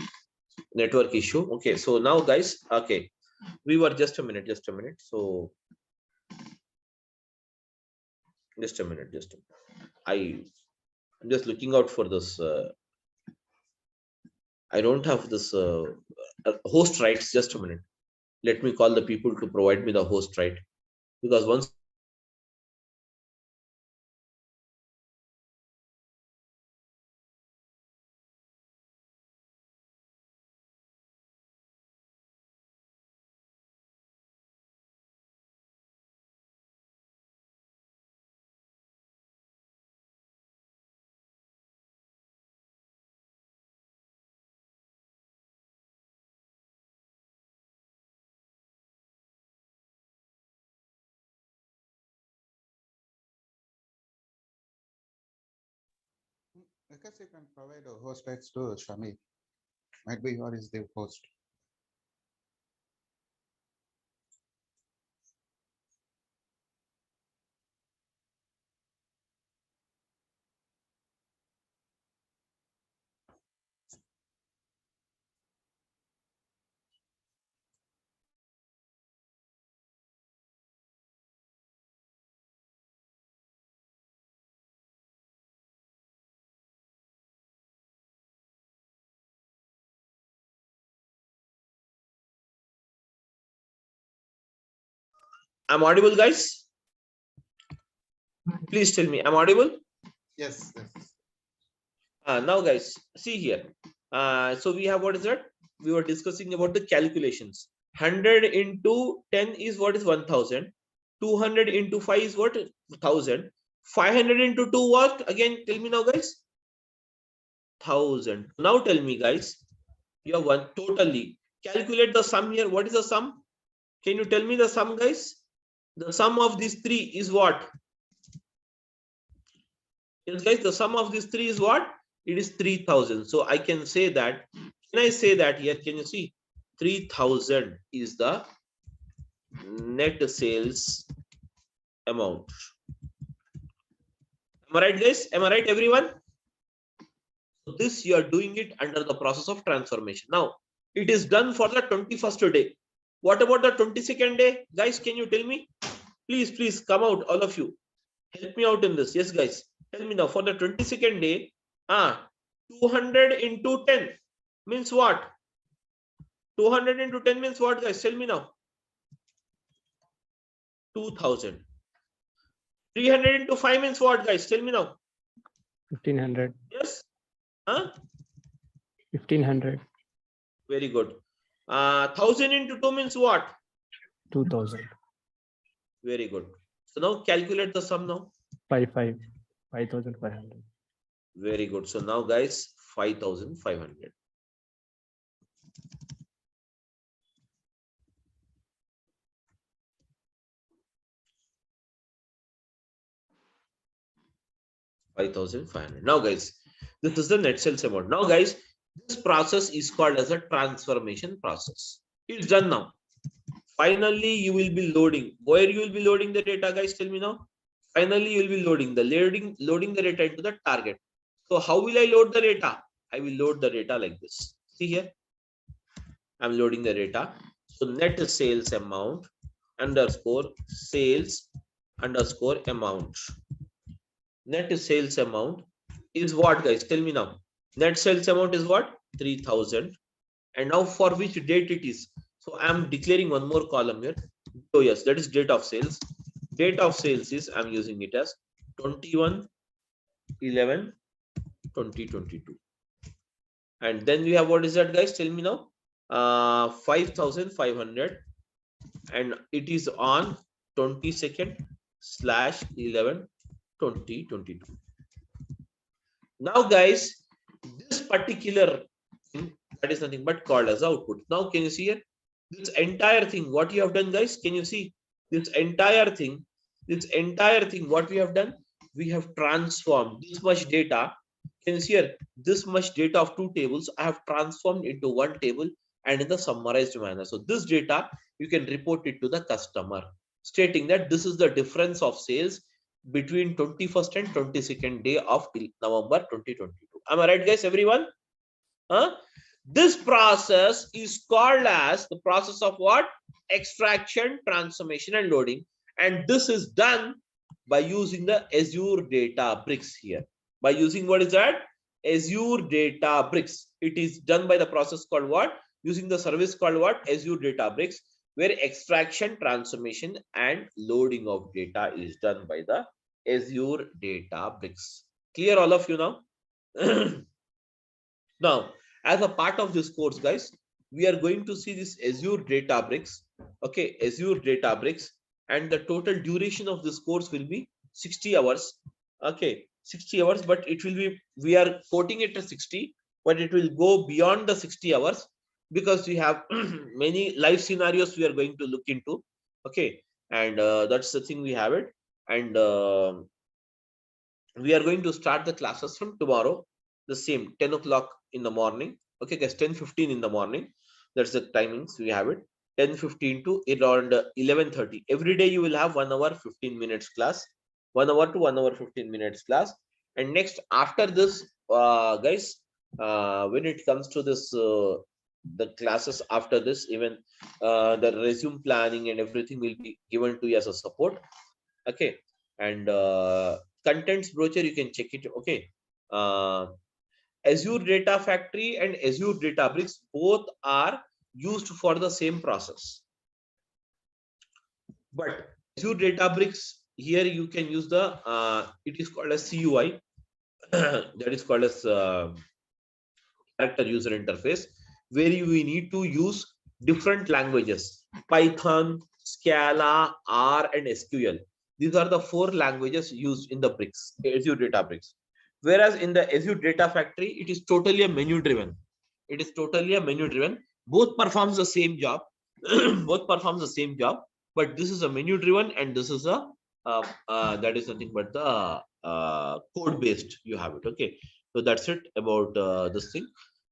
network issue. Okay, so now guys, okay, we were just a minute. So just a minute. I'm just looking out for this. I don't have this host rights. Just a minute. Let me call the people to provide me the host right, because once Because you can provide a host rights to Shami. Might be or is the host. I'm audible, guys. Please tell me, I'm audible. Yes. Now, guys, see here. So we have what is that? We were discussing about the calculations. 100 into 10 is what is 1000. 200 into 5 is what? 1000. 500 into 2 what? Again, tell me now, guys. 1000. Now tell me, guys. You have one totally. Calculate the sum here. What is the sum? Can you tell me the sum, guys? The sum of these three is what? Yes, guys, the sum of these three is what? It is 3000. So I can say that. Can I say that here? Can you see? 3000 is the net sales amount. Am I right, guys? Am I right, everyone? So this you are doing it under the process of transformation. Now, it is done for the 21st day. What about the 22nd day? Guys, can you tell me? Please come out, all of you. Help me out in this. Yes, guys. Tell me now, for the 22nd day, 200 into 10 means what? 200 into 10 means what, guys? Tell me now. 2000. 300 into 5 means what, guys? Tell me now. 1500. Yes? 1500. Very good. 1000 into 2 means what? 2000. Very good. So now calculate the sum now. 5500. Very good. So now, guys, 5500. Now, guys, this is the net sales amount. Now, guys, this process is called as a transformation process. It's done now. Finally, you will be loading. Where you will be loading the data, guys? Tell me now. Finally, you will be loading the data into the target. So how will I load the data? I will load the data like this. See here. I'm loading the data. So net sales amount underscore sales underscore amount. Net sales amount is what, guys? Tell me now. Net sales amount is what? 3000. And now for which date it is? So I'm declaring one more column here. Oh yes, that is date of sales. Date of sales is, I'm using it as 21/11/2022. And then we have, what is that, guys? Tell me now. 5500, and it is on 22nd/11/2022. Now, guys, this particular thing, that is nothing but called as output. Now, can you see here? This entire thing, what you have done, guys? Can you see this entire thing? What we have done? We have transformed this much data. Can you see here? This much data of two tables I have transformed into one table and in the summarized manner. So this data, you can report it to the customer, stating that this is the difference of sales between 21st and 22nd day of November 2022. Am I right, guys? Everyone? Huh? This process is called as the process of what? Extraction, transformation, and loading. And this is done by using the Azure Databricks here. By using what is that? Azure Databricks. It is done by the process called what? Using the service called what? Azure Databricks, where extraction, transformation, and loading of data is done by the Azure Databricks. Clear, all of you now? Now, as a part of this course, guys, we are going to see this Azure Databricks. Okay, Azure Databricks, and the total duration of this course will be 60 hours. Okay, 60 hours, but it will be, we are quoting it as 60, but it will go beyond the 60 hours because we have many live scenarios we are going to look into. Okay, and that's the thing we have it. And we are going to start the classes from tomorrow, the same 10 o'clock in the morning. Okay, guys, 10:15 in the morning. That's the timings we have it. 10:15 to around 11:30. Every day you will have 1 hour 15 minutes class, 1 hour to 1 hour 15 minutes class. And next, after this, guys, when it comes to this, the classes after this, even the resume planning and everything will be given to you as a support. Okay, and contents brochure, you can check it. Okay, Azure Data Factory and Azure Databricks both are used for the same process, but Azure Databricks, here you can use the it is called as CUI that is called as character user interface, where you need to use different languages: Python, Scala, R, and SQL. These are the 4 languages used in the bricks, Azure Databricks. Whereas in the Azure Data Factory, it is totally a menu driven. It is totally a menu driven. Both performs the same job. Both performs the same job, but this is a menu driven, and this is a that is nothing but the code based. You have it. Okay, so that's it about this thing.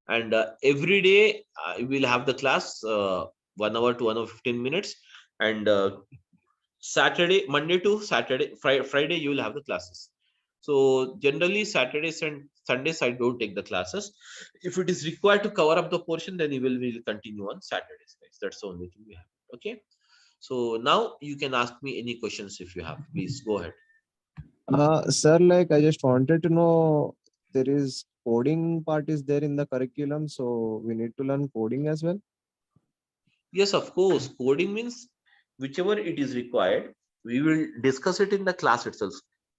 And every day we'll have the class 1 hour to 1 hour 15 minutes, and Saturday, Monday to Saturday, Friday you will have the classes. So generally Saturdays and Sundays I don't take the classes. If it is required to cover up the portion, then we will continue on Saturdays, guys. That's the only thing we have. Okay, so now you can ask me any questions if you have. Please go ahead. Sir, like I just wanted to know, there is coding part is there in the curriculum, so we need to learn coding as well. Yes, of course. Coding means whichever it is required, we will discuss it in the class itself.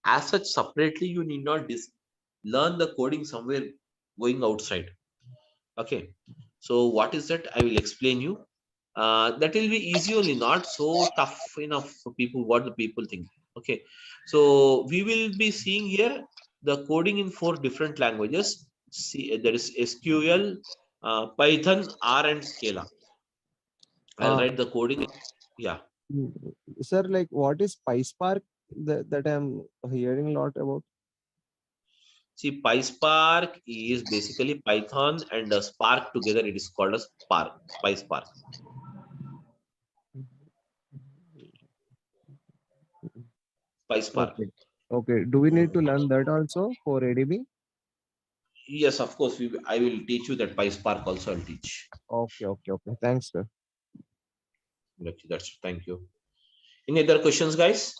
As such, separately, you need not learn the coding somewhere going outside. Okay. So what is that? I will explain you. That will be easy only, not so tough enough for people, what the people think. Okay. So we will be seeing here the coding in 4 different languages. See, there is SQL, Python, R, and Scala. I'll write the coding. Yeah. Sir, like what is PySpark that I'm hearing a lot about? See, PySpark is basically Python and Spark together. It is called as Spark, PySpark. PySpark. Okay. Okay. Do we need to learn that also for ADB? Yes, of course. I will teach you that PySpark also. I'll teach. Okay. Okay. Okay. Thanks, sir. That's thank you. Any other questions, guys?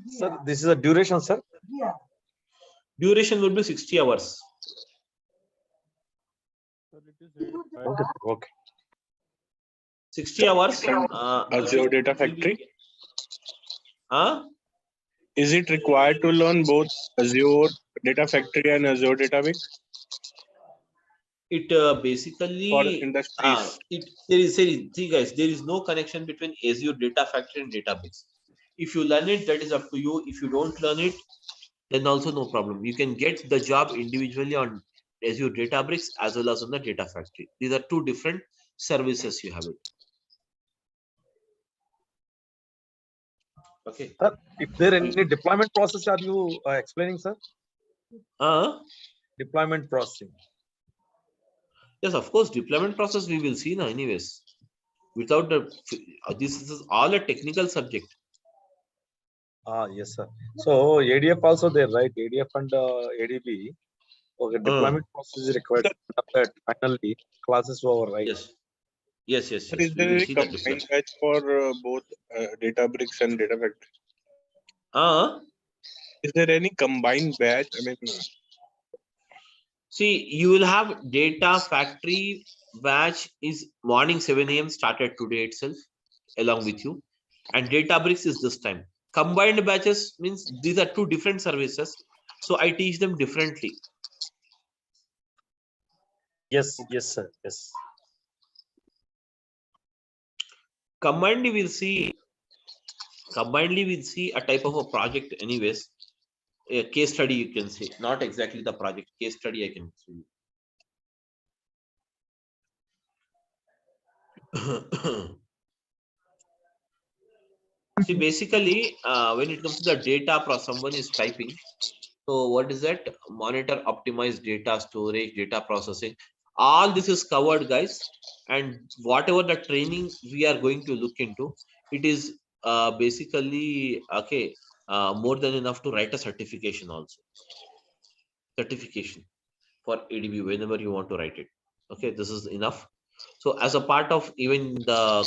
Sir, this is a duration, sir. Duration will be 60 hours. Okay. Okay. 60 hours. Azure Data Factory. Huh? Is it required to learn both Azure Data Factory and Azure Database It basically for industries? see guys, there is no connection between Azure Data Factory and Database. If you learn it, that is up to you. If you don't learn it, then also no problem. You can get the job individually on Azure Databricks as well as on the Data Factory. These are 2 different services you have it. Okay. Sir, if there any deployment process are you explaining, sir? Deployment processing. Yes, of course, deployment process we will see now anyways. Without the, this is all a technical subject. Yes, sir. So ADF also there, right? ADF and ADB. Okay, deployment process is required. But finally, classes over, right? Yes. Yes, yes, Sir, yes. is We there will any see the combined difference. batch for both Databricks and Data Factory? Is there any combined batch? I mean, See, you will have data factory batch is morning 7 a.m. started today itself along with you. And Databricks is this time. Combined batches means these are two different services. So I teach them differently. Yes, yes, sir. Yes. Combinedly we'll see a type of a project anyways. A case study you can say, not exactly the project, case study I can see. See, basically, when it comes to the data, someone is typing. So what is that? Monitor, optimize data storage, data processing. All this is covered, guys. And whatever the training we are going to look into, it is basically okay. More than enough to write a certification also. Certification for ADB whenever you want to write it. Okay, this is enough. So as a part of even the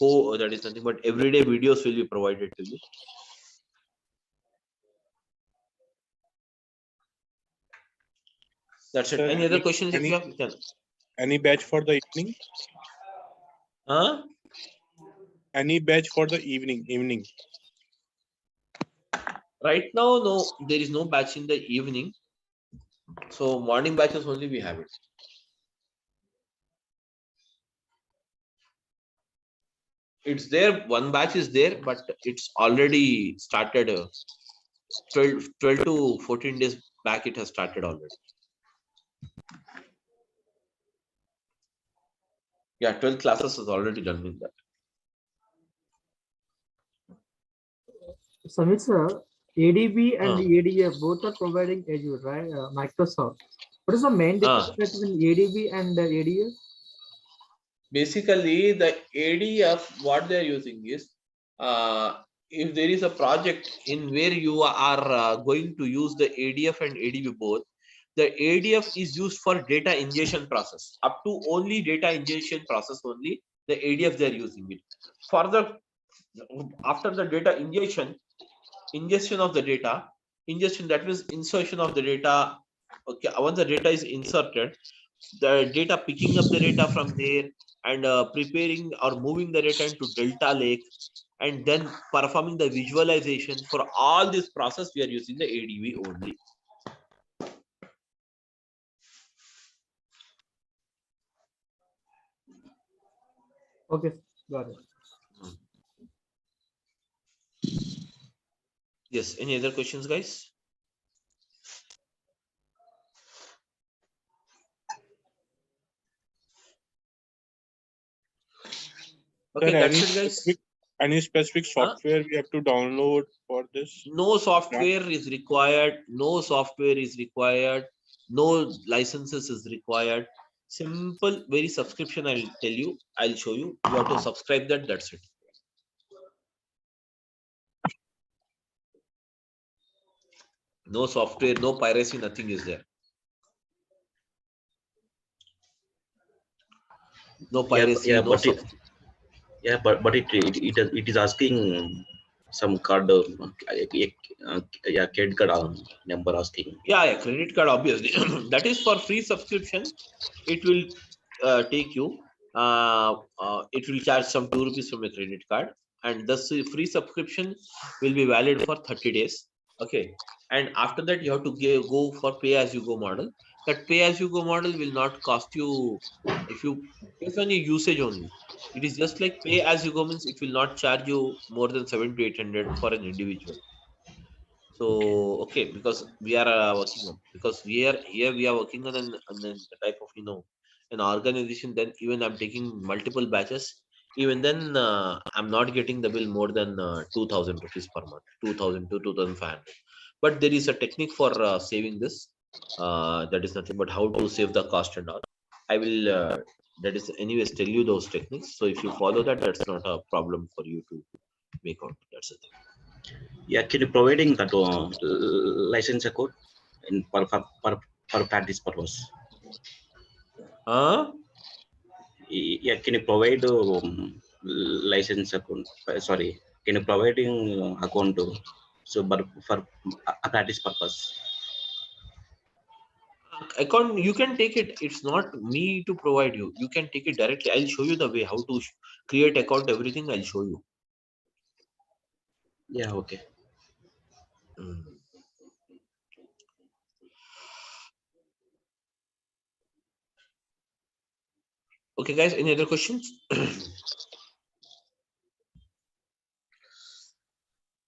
that is nothing but everyday videos will be provided to you. That's it. sir, Any other questions if you have? You can. any batch for the evening? Any batch for the evening? Right now, no, there is no batch in the evening. So morning batches only we have it. It's there, one batch is there, but it's already started 12 to 14 days back, it has started already. Yeah, 12 classes is already done with that. Samit sir, ADB and ADF both are providing Azure, right? Microsoft. What is the main difference between ADB and ADF? Basically, the ADF, what they're using is, if there is a project in where you are going to use the ADF and ADB both, the ADF is used for data ingestion process. Up to only data ingestion process only, the ADF they're using it. Further, after the data ingestion of the data, ingestion, that means insertion of the data. Okay, once the data is inserted, the data picking up the data from there and preparing or moving the data into Delta Lake and then performing the visualization. For all this process, we are using the ADB only. Okay, got it. Yes, any other questions, guys? Okay, Sir, that's it, guys. Any specific software we have to download for this? No software is required. No software is required. No licenses is required. Simple, very subscription. I'll tell you. I'll show you. You have to subscribe that. That's it. No software, no piracy, nothing is there. No piracy, Yeah, no but it is asking some card, yeah, credit card number asking. Yeah, credit card, obviously. That is for free subscription. It will take you. It will charge some 2 rupees from a credit card, and the free subscription will be valid for 30 days. Okay, and after that you have to go for pay as you go model. That pay as you go model will not cost you if you based on your usage only. It is just like pay as you go means it will not charge you more than 700 to 800 for an individual. So okay, because we are working on, because we are working on an type of an organization. Then even I'm taking multiple batches. Even then I'm not getting the bill more than 2,000 rupees per month, 2,000 to 2,500. But there is a technique for saving this. That is nothing but how to save the cost and all. I will that is anyways tell you those techniques. So if you follow that, that's not a problem for you to make out. That's the thing. Yeah, can you providing that license code in per for practice purpose. Huh? Yeah, can you provide license account? Sorry, can you providing account so but for a practice purpose? Account, you can take it. It's not me to provide you. You can take it directly. I'll show you the way how to create account. Everything I'll show you. Yeah, okay. Okay, guys. Any other questions?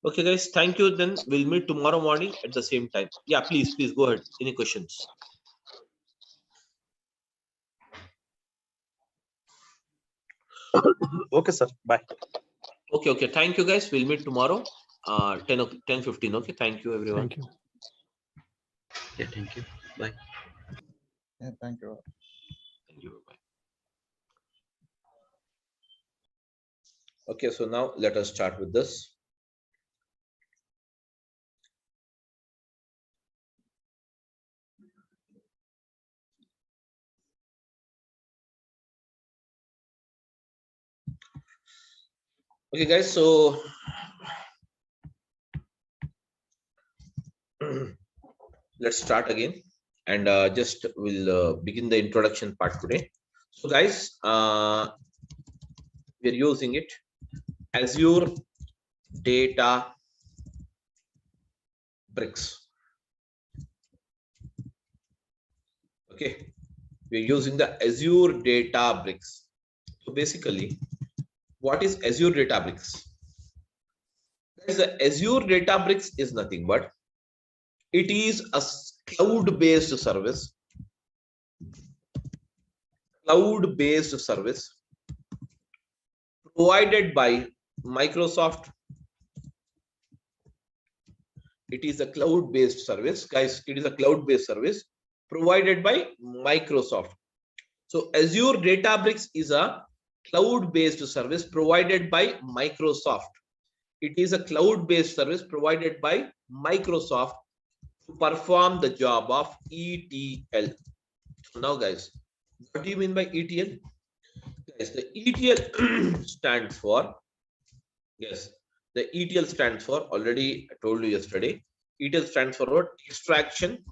Okay, guys. Thank you. Then we'll meet tomorrow morning at the same time. Yeah, please go ahead. Any questions? Okay, sir. Bye. Okay. Thank you, guys. We'll meet tomorrow. 10:15. Okay. Thank you, everyone. Thank you. Yeah, thank you. Bye. Yeah, thank you. Thank you. Bye. Okay. So now let us start with this. Okay, guys. So let's start again, and just we'll begin the introduction part today. So, guys, we're using it Azure Databricks. Okay, we're using the Azure Databricks. So basically, what is Azure Databricks? Guys, the Azure Databricks is nothing but it is a cloud-based service. Cloud-based service provided by Microsoft. It is a cloud-based service, guys. It is a cloud-based service provided by Microsoft. So Azure Databricks is a cloud-based service provided by Microsoft. It is a cloud-based service provided by Microsoft to perform the job of ETL. So now, guys, what do you mean by ETL? Guys, the ETL stands for, yes, the ETL stands for, already I told you yesterday, ETL stands for what? Extraction.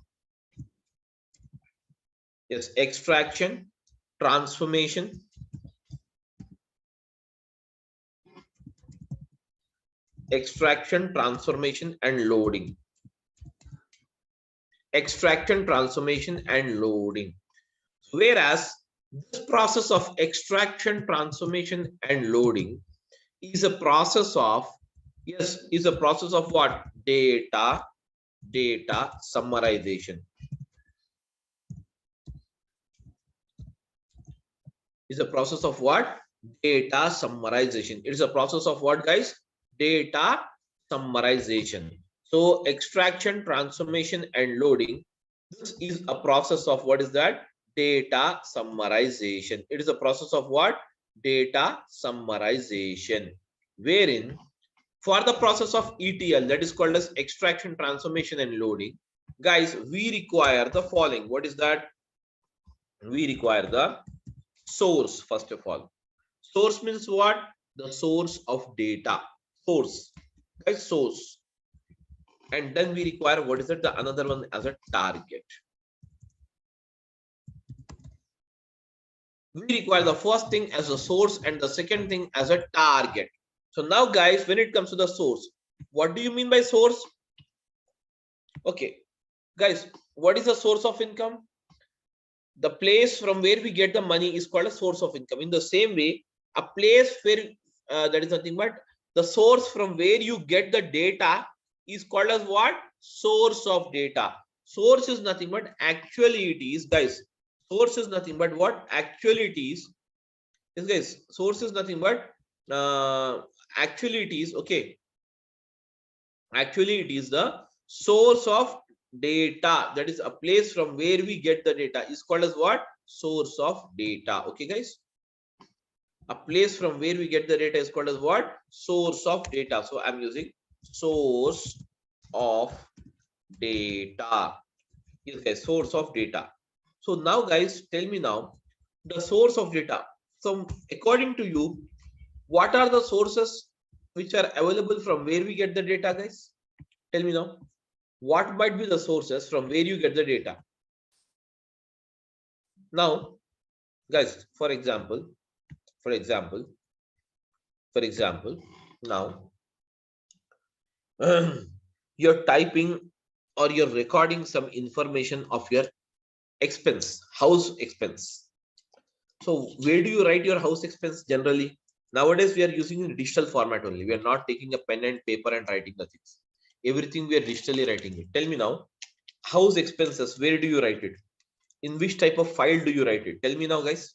Yes, extraction, transformation, and loading. Extraction, transformation, and loading. Whereas this process of extraction, transformation, and loading is a process of, yes, is a process of what? Data summarization. Is a process of what? Data summarization. It is a process of what, guys? Data summarization. So extraction, transformation, and loading. This is a process of what is that? Data summarization. It is a process of what? Data summarization. Wherein for the process of ETL, that is called as extraction, transformation, and loading, guys, we require the following. What is that? We require the source. First of all, source means what? The source of data. Source, guys, source. And then we require, what is it? The another one as a target. We require the first thing as a source and the second thing as a target. So now, guys, when it comes to the source, what do you mean by source? Okay, guys, what is the source of income? The place from where we get the money is called a source of income. In the same way, a place where that is nothing but the source from where you get the data is called as what? Source of data. Source is nothing but actually it is, guys. Source is nothing but what? Actually it is. Yes, guys. Source is nothing but actually it is. Okay. Actually, it is the source of data. That is a place from where we get the data is called as what? Source of data. Okay, guys. A place from where we get the data is called as what? Source of data. So I'm using source of data. Yes, guys, source of data. So now, guys, tell me now the source of data. So according to you, what are the sources which are available from where we get the data, guys? Tell me now. What might be the sources from where you get the data? Now, guys, for example, now you're typing or you're recording some information of your expense, house expense. So where do you write your house expense generally? Nowadays, we are using in digital format only. We are not taking a pen and paper and writing the things. Everything we are digitally writing it. Tell me now, house expenses, where do you write it? In which type of file do you write it? Tell me now, guys.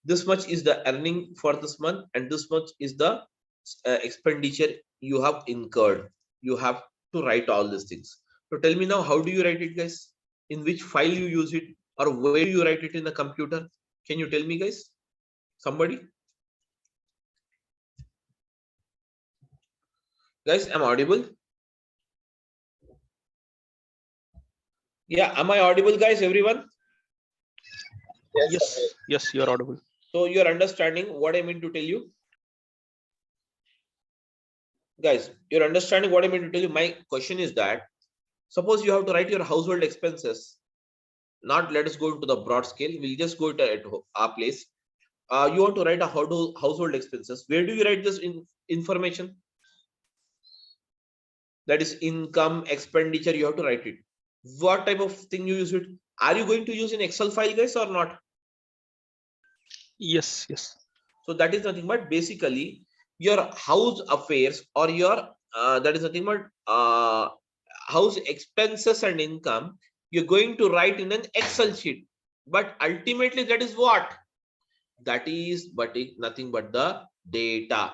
This much is the earning for this month, and this much is the expenditure you have incurred. You have to write all these things. So tell me now, how do you write it, guys? In which file you use it, or where do you write it in the computer? Can you tell me, guys? Somebody? Guys, am I audible? Yeah, am I audible, guys? Everyone? Yes, you are audible. So you're understanding what I mean to tell you? Guys, you're understanding what I mean to tell you? My question is that, suppose you have to write your household expenses. Not let us go into the broad scale. We'll just go to at our place. You want to write a household expenses. Where do you write this information? That is income, expenditure. You have to write it. What type of thing you use it? Are you going to use in Excel file, guys, or not? Yes. So that is nothing but basically your house affairs, or your that is nothing but house expenses and income. You're going to write in an Excel sheet, but ultimately that is what? That is nothing but the data.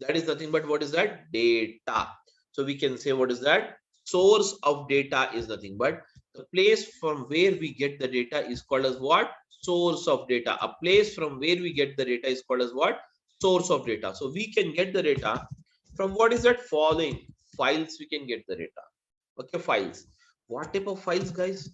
That is nothing but what is that? Data. So we can say, what is that? Source of data is nothing but the place from where we get the data is called as what? Source of data. A place from where we get the data is called as what? Source of data. So we can get the data from what is that? Following files. We can get the data. Okay, files. What type of files, guys?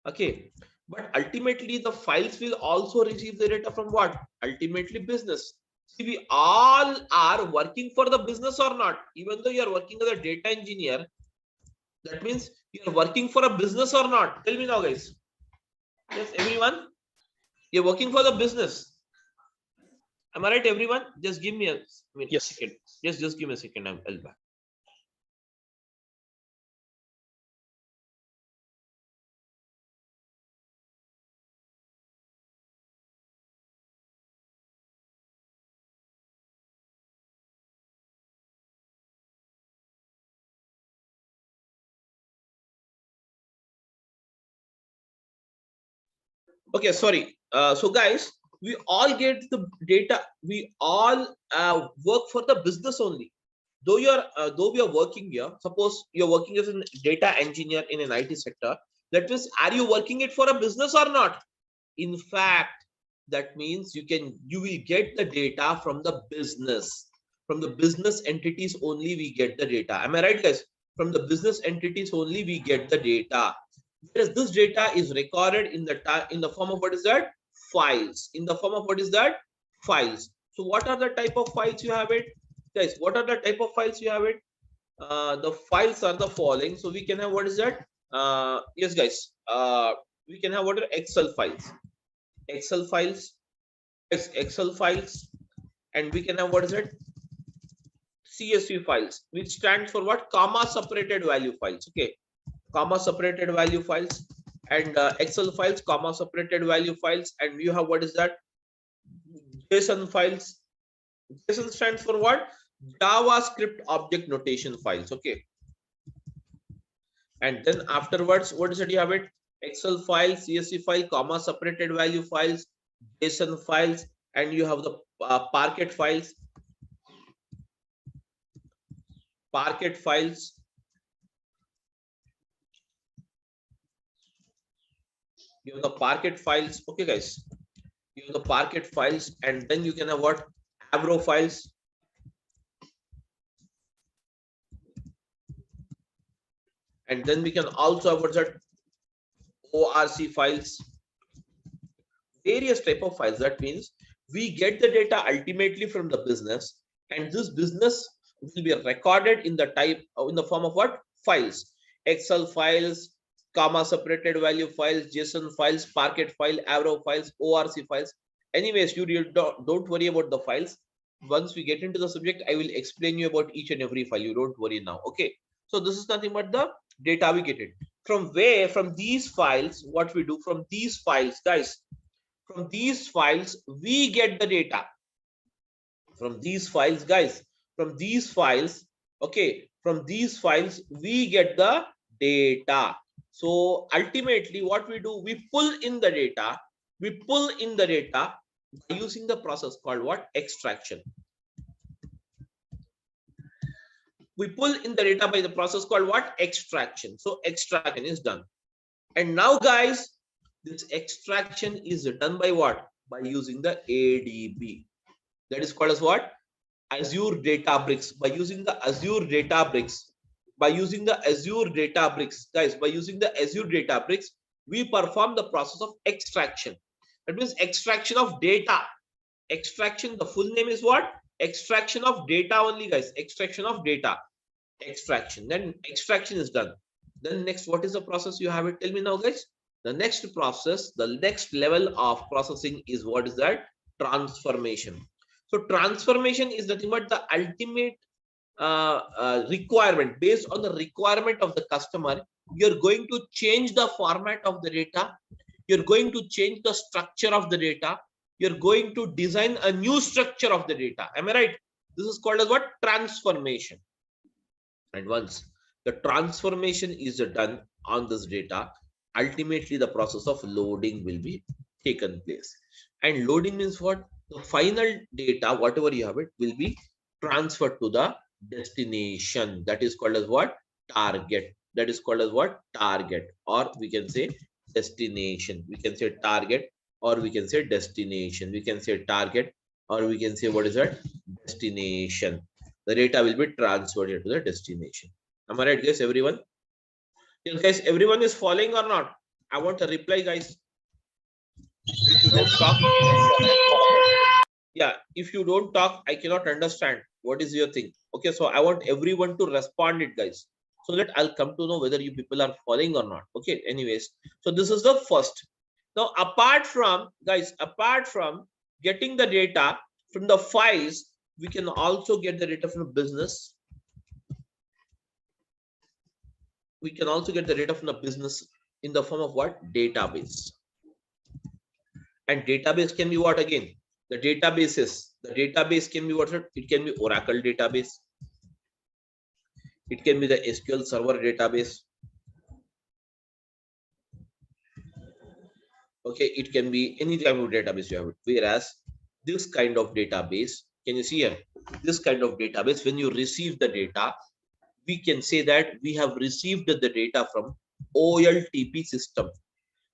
Okay, but ultimately the files will also receive the data from what? Ultimately business. See, we all are working for the business or not? Even though you are working as a data engineer, that means you are working for a business or not? Tell me now, guys. Yes, everyone, you're working for the business. Am I right, everyone? Just give me a second. Just give me a second. I'll back. Okay, sorry. So guys, we all get the data. We all work for the business only. Though we are working here, suppose you're working as a data engineer in an IT sector, that means, are you working it for a business or not? In fact, that means you will get the data from the business. From the business entities only we get the data. Am I right, guys? From the business entities only we get the data. Whereas this data is recorded in the form of what is that? Files. In the form of what is that? Files. So what are the type of files you have it? Guys, what are the type of files you have it? The files are the following. So we can have, what is that? Yes, guys. We can have what are Excel files. Excel files, and we can have, what is it? CSV files, which stands for what? Comma separated value files. Okay, comma separated value files, and Excel files, comma separated value files, and you have, what is that? JSON files. JSON stands for what? JavaScript object notation files. Okay, and then afterwards, what is it? You have it? Excel file, CSV file, comma separated value files, JSON files, and you have the Parquet files. Parquet files. You have the Parquet files. Okay, guys. You have the Parquet files, and then you can have what? Avro files. And then we can also have, what's that? ORC files, various type of files. That means we get the data ultimately from the business, and this business will be recorded in the type in the form of what? Files. Excel files, comma separated value files, JSON files, Parquet file, Avro files, ORC files. Anyways, you don't worry about the files. Once we get into the subject, I will explain you about each and every file. You don't worry now. Okay. So this is nothing but the data we get it. From where? From these files, what we do from these files, guys. From these files, we get the data. From these files, guys. From these files, okay. From these files, we get the data. So ultimately, what we do, we pull in the data. We pull in the data by using the process called what? Extraction. We pull in the data by the process called what? Extraction. So extraction is done. And now, guys, this extraction is done by what? By using the ADB. That is called as what? Azure Databricks. By using the Azure Databricks. By using the Azure Databricks, guys, by using the Azure Databricks, we perform the process of extraction. That means extraction of data. Extraction, the full name is what? Extraction of data only, guys. Extraction of data. Extraction. Then extraction is done. Then next, what is the process you have it? Tell me now, guys. The next process, the next level of processing is what is that? Transformation. So transformation is nothing but the ultimate requirement. Based on the requirement of the customer, you're going to change the format of the data. You're going to change the structure of the data. You're going to design a new structure of the data. Am I right? This is called as what? Transformation. And once the transformation is done on this data, ultimately the process of loading will be taken place. And loading means what? The final data, whatever you have it, will be transferred to the destination. That is called as what? Target. That is called as what? Target. Or we can say destination. We can say target, or we can say destination. We can say target, or we can say what is that? Destination. The data will be transferred to the destination. Am I right, guys? Everyone? Yes, guys, everyone is following or not? I want a reply, guys. If you don't talk, yeah, if you don't talk, I cannot understand what is your thing. Okay, so I want everyone to respond it, guys, so that I'll come to know whether you people are following or not. Okay, anyways, so this is the first. Now, apart from, guys, apart from getting the data from the files, we can also get the data from the business. We can also get the data from the business in the form of what? Database. And database can be what again? The database can be what? It can be Oracle database. It can be the SQL Server database. Okay, it can be any type of database you have. Whereas this kind of database, can you see here? This kind of database, when you receive the data, we can say that we have received the data from OLTP system.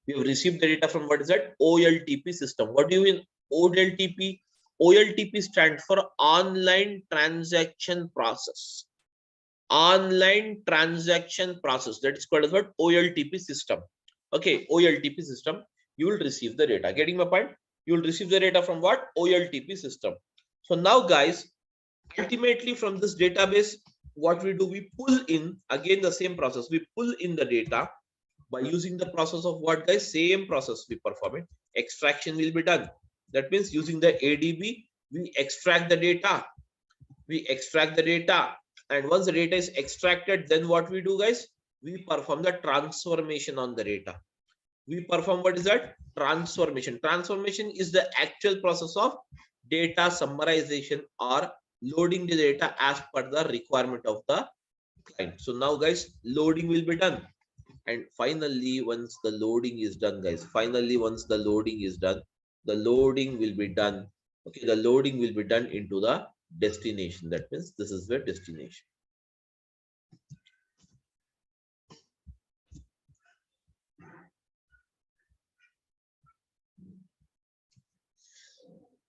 We have received the data from what is that? OLTP system. What do you mean OLTP? OLTP stands for online transaction process. Online transaction process. That is called as what? OLTP system. Okay, OLTP system. You will receive the data. Getting my point? You will receive the data from what? OLTP system. So now, guys, ultimately from this database, what we do, we pull in again the same process. We pull in the data by using the process of what, guys? Same process we perform it. Extraction will be done. That means using the ADB, we extract the data. We extract the data. And once the data is extracted, then what we do, guys? We perform the transformation on the data. We perform what is that? Transformation. Transformation is the actual process of data summarization or loading the data as per the requirement of the client. So now, guys, loading will be done. And finally, once the loading is done, guys, finally, once the loading is done, the loading will be done. Okay, the loading will be done into the destination. That means this is the destination.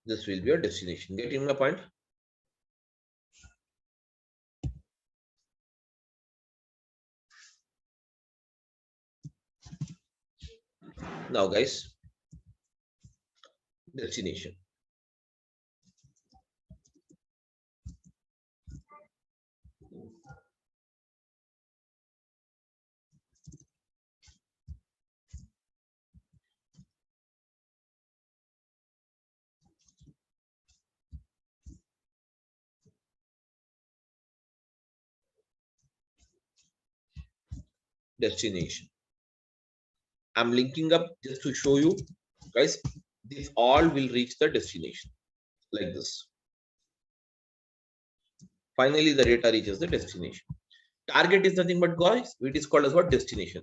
This will be your destination. Getting my point? Now guys, destination. Destination. I'm linking up just to show you guys, these all will reach the destination like this. Finally, the data reaches the destination. Target is nothing but guys, it is called as what? Destination.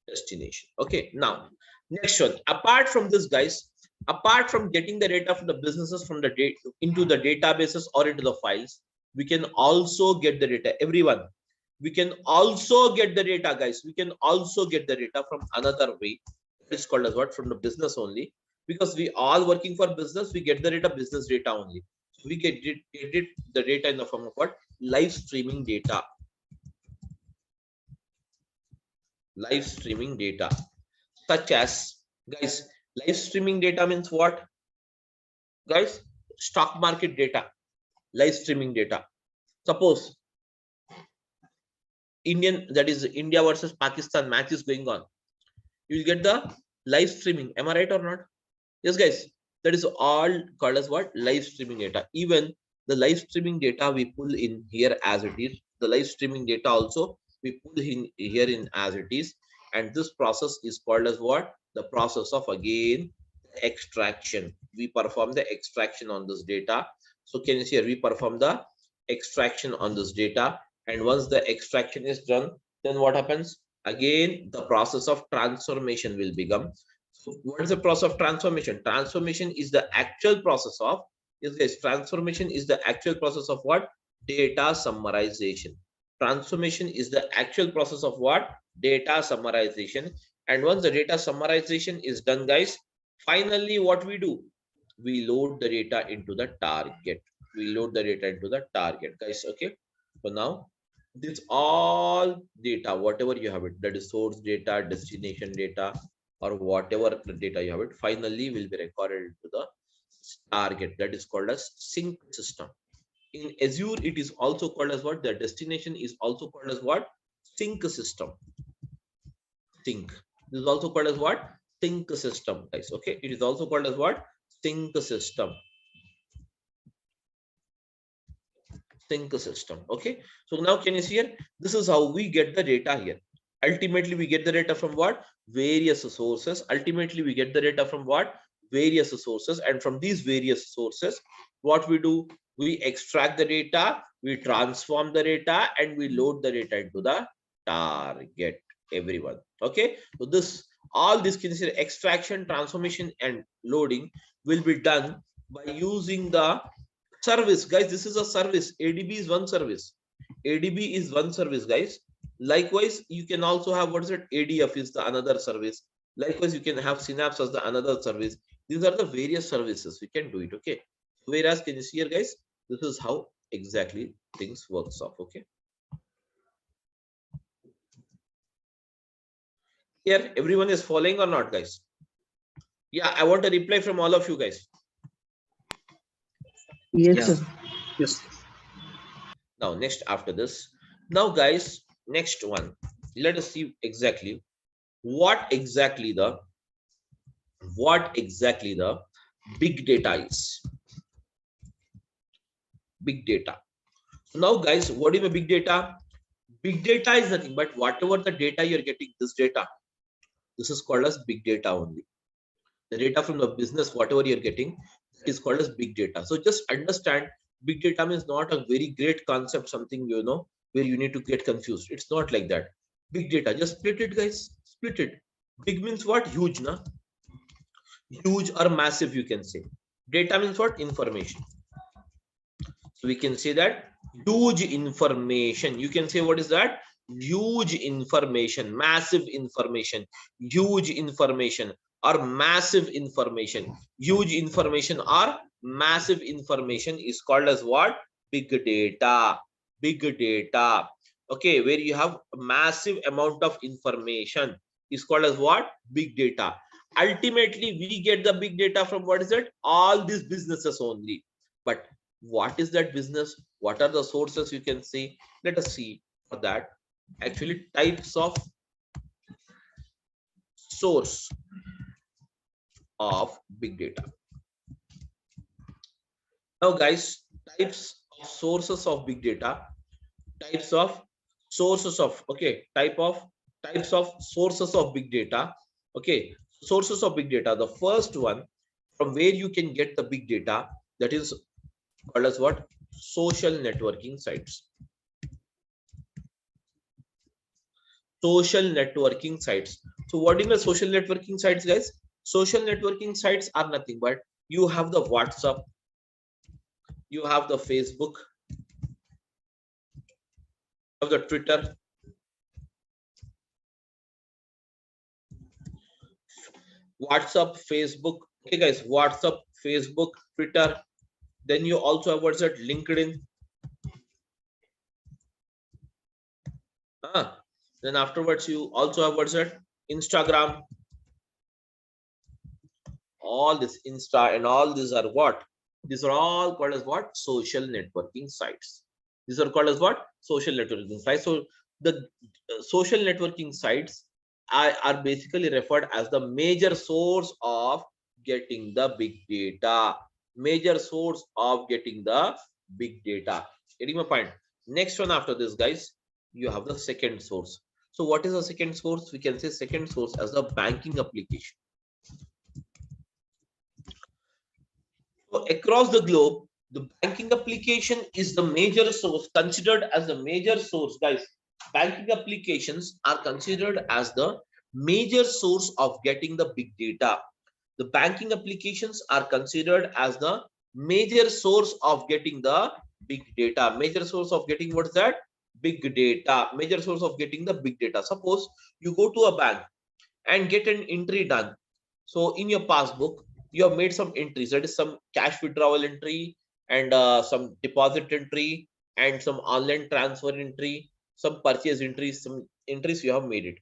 Destination. Okay, now next one. Apart from this, guys, apart from getting the data from the businesses from the data into the databases or into the files, we can also get the data. Everyone, we can also get the data, guys. We can also get the data from another way. It's called as what? From the business only. Because we all working for business, we get the data, business data only. So we get the data in the form of what? Live streaming data. Live streaming data. Such as, guys, live streaming data means what? Guys, stock market data. Live streaming data. Suppose that is India versus Pakistan match is going on. You will get the live streaming. Am I right or not? Yes, guys. That is all called as what? Live streaming data. Even the live streaming data we pull in here as it is. The live streaming data also we pull in here in as it is. And this process is called as what? The process of, again, extraction. We perform the extraction on this data. So can you see here, we perform the extraction on this data. And once the extraction is done, then what happens? Again, the process of transformation will become. So what is the process of transformation? Transformation is the actual process of, yes guys, transformation is the actual process of what? Data summarization. Transformation is the actual process of what? Data summarization. And once the data summarization is done, guys, finally what we do? We load the data into the target. We load the data into the target, guys. Okay. So now this all data, whatever you have it, that is source data, destination data, or whatever the data you have it, finally will be recorded into the target. That is called as sync system. In Azure, it is also called as what? The destination is also called as what? Sync system. Sync. This is also called as what? Sync system, guys. Okay. It is also called as what? Sync system. Sync system. Okay. So now can you see here? This is how we get the data here. Ultimately, we get the data from what? Various sources. Ultimately, we get the data from what? Various sources. And from these various sources, what we do? We extract the data, we transform the data, and we load the data into the target. Everyone. Okay. So this, all this can see extraction, transformation, and loading will be done by using the service. Guys, this is a service. ADB is one service. ADB is one service, guys. Likewise, you can also have, what is it? ADF is the another service. Likewise, you can have Synapse as the another service. These are the various services. We can do it. Okay. Whereas, can you see here, guys? This is how exactly things works off. Okay. Here, everyone is following or not, guys? Yeah, I want a reply from all of you guys. Yes, sir. Yes. Now, next after this, now guys, next one, let us see exactly what exactly the big data is. Big data. Now, guys, what is a big data? Big data is nothing but whatever the data you're getting, this data, this is called as big data only. The data from the business, whatever you're getting, that is called as big data. So just understand, big data means not a very great concept, something, you know, where you need to get confused. It's not like that. Big data, just split it, guys. Split it. Big means what? Huge, na? Huge or massive, you can say. Data means what? Information. So we can say that huge information. You can say, what is that? Huge information, massive information, huge information, or massive information. Huge information or massive information is called as what? Big data. Big data. okay, where you have a massive amount of information, is called as what? Big data. Ultimately, we get the big data from what is it? All these businesses only. But what is that business? What are the sources you can see? Let us see for that. Actually, types of source of big data. Now, guys, types of sources of big data, types of sources of, okay, types of sources of big data. Okay, sources of big data. The first one from where you can get the big data, that is called as what? Social networking sites. Social networking sites. So what is the social networking sites, guys? Social networking sites are nothing but you have the WhatsApp, you have the Facebook, you have the Twitter, WhatsApp, Facebook. Okay, guys, WhatsApp, Facebook, Twitter. Then you also have what's that? LinkedIn. Then afterwards, you also have what's that? Instagram. All this Insta and all these are what? These are all called as what? Social networking sites. These are called as what? Social networking sites. So the social networking sites are basically referred as the major source of getting the big data. Major source of getting the big data. Getting my point? Next one after this, guys, you have the second source. So what is the second source? We can say second source as the banking application. So across the globe, the banking application is the major source, considered as the major source, guys. Banking applications are considered as the major source of getting the big data. The banking applications are considered as the major source of getting the big data. Major source of getting what's that? Big data. Major source of getting the big data. Suppose you go to a bank and get an entry done. So in your passbook, you have made some entries. That is some cash withdrawal entry and some deposit entry and some online transfer entry, some purchase entries, some entries you have made it.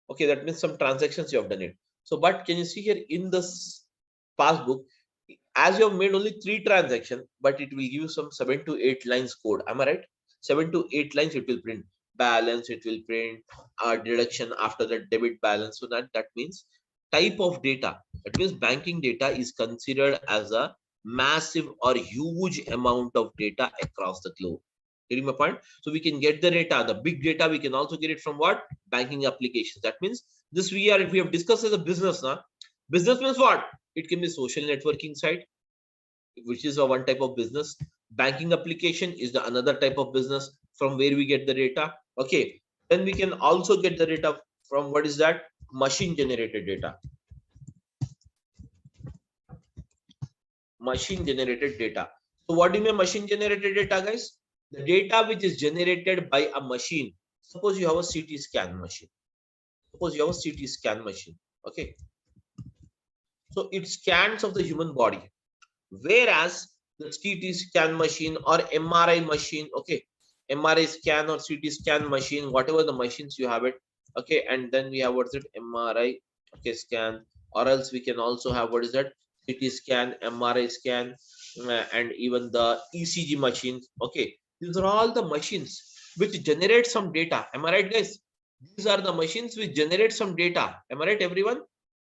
Okay, that means some transactions you have done it. So, but can you see here in this passbook, as you have made only 3 transactions, but it will give you some 7 to 8 lines code. Am I right? 7 to 8 lines it will print. Balance, it will print deduction after the debit balance. So that means type of data. That means banking data is considered as a massive or huge amount of data across the globe. Getting my point? So we can get the data, the big data. We can also get it from what? Banking applications. That means this we have discussed as a business now. Business means what? It can be social networking site, which is a one type of business. Banking application is the another type of business from where we get the data. Okay, then we can also get the data from what is that? Machine generated data. Machine generated data. So what do you mean machine generated data, guys? The data which is generated by a machine. Suppose you have a CT scan machine. Suppose you have a CT scan machine. Okay, so it scans of the human body, whereas the CT scan machine or MRI machine, okay, MRI scan or CT scan machine, whatever the machines you have it, okay, and then we have what's it? MRI, okay, scan, or else we can also have what is that? CT scan, MRI scan, and even the ECG machines. Okay, these are all the machines which generate some data. Am I right, guys? These are the machines which generate some data. Am I right, everyone?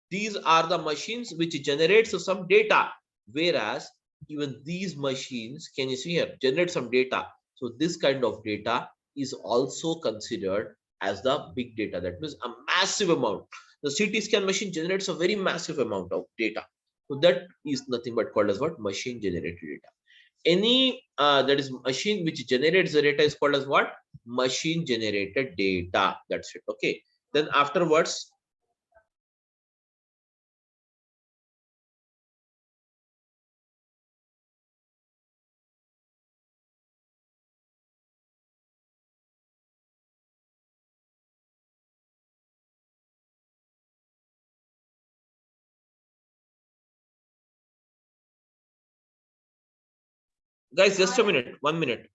These are the machines which generate some data, whereas even these machines, can you see here, generate some data. So this kind of data is also considered as the big data. That means a massive amount. The CT scan machine generates a very massive amount of data. So that is nothing but called as what? Machine generated data. Any that is machine which generates the data is called as what? Machine generated data. That's it. Okay. Then afterwards, guys, just a minute, 1 minute.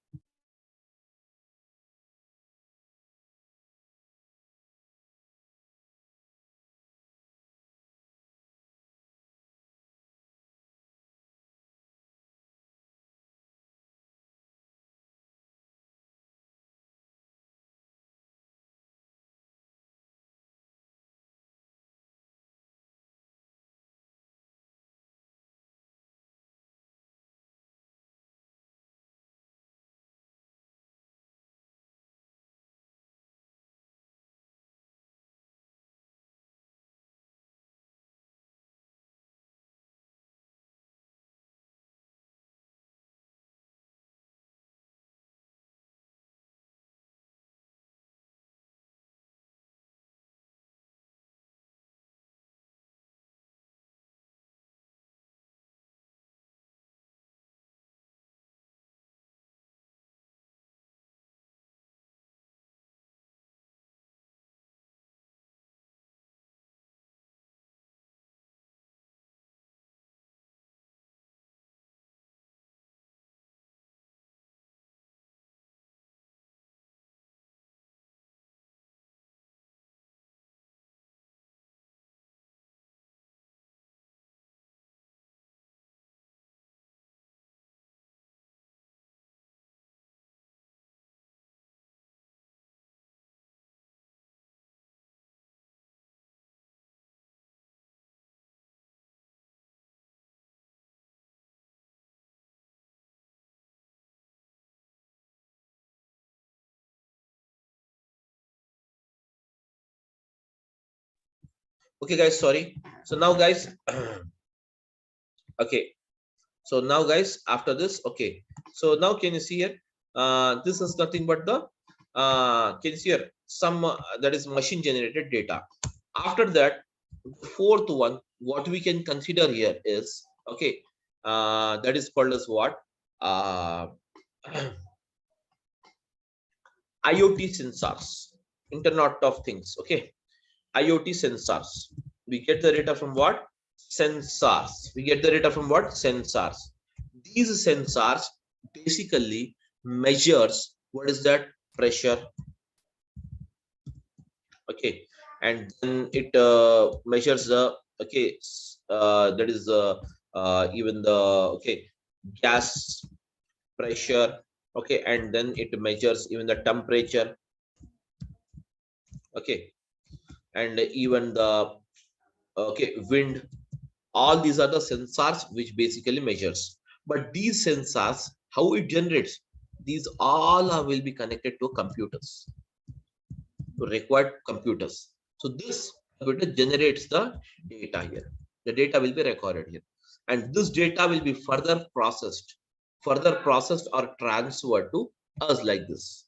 Okay, guys, sorry. So now, guys, okay. So now, guys, after this, okay. So now, can you see here? This is nothing but the can you see here some that is machine generated data. After that, the fourth one, what we can consider here is okay. That is called as what? IoT sensors, Internet of Things. Okay, IoT sensors. We get the data from what? Sensors. We get the data from what? Sensors. These sensors basically measures what is that? Pressure. Okay, and then it measures the okay that is even the okay gas pressure. Okay, and then it measures even the temperature. Okay, and even the okay wind. All these are the sensors which basically measures. But these sensors, how it generates, these all will be connected to computers, to required computers. So this computer generates the data here. The data will be recorded here, and this data will be further processed or transferred to us like this.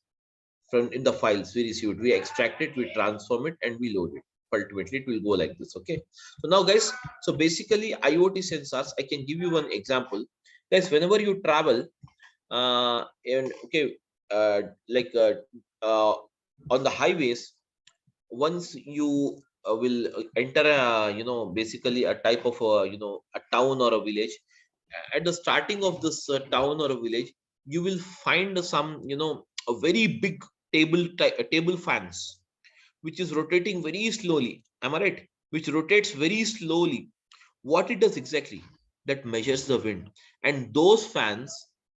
From in the files we received, we extract it, we transform it, and we load it. Ultimately it will go like this. Okay, so now, guys, so basically IoT sensors, I can give you one example. Guys, whenever you travel and okay like on the highways, once you will enter a basically a type of a town or a village. At the starting of this town or a village, you will find some a very big table fans which is rotating very slowly. Am I right? Which rotates very slowly. What it does exactly? That measures the wind, and those fans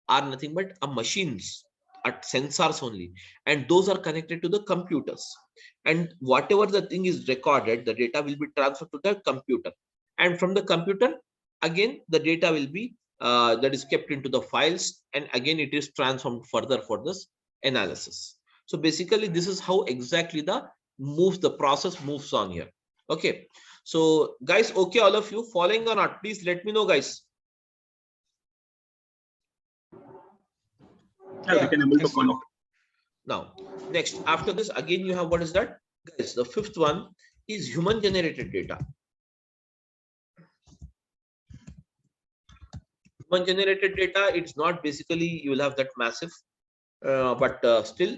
are nothing but a machines at sensors only, and those are connected to the computers. And whatever the thing is recorded, the data will be transferred to the computer, and from the computer again the data will be that is kept into the files, and again it is transformed further for this analysis. So basically this is how exactly the process moves on here. Okay, so guys, okay, all of you following or not, please let me know, guys. Yeah, we can able to Yes, follow. Now, next, after this, again, you have what is that? Guys, the fifth one is human generated data. Human generated data, it's not basically you will have that massive, but still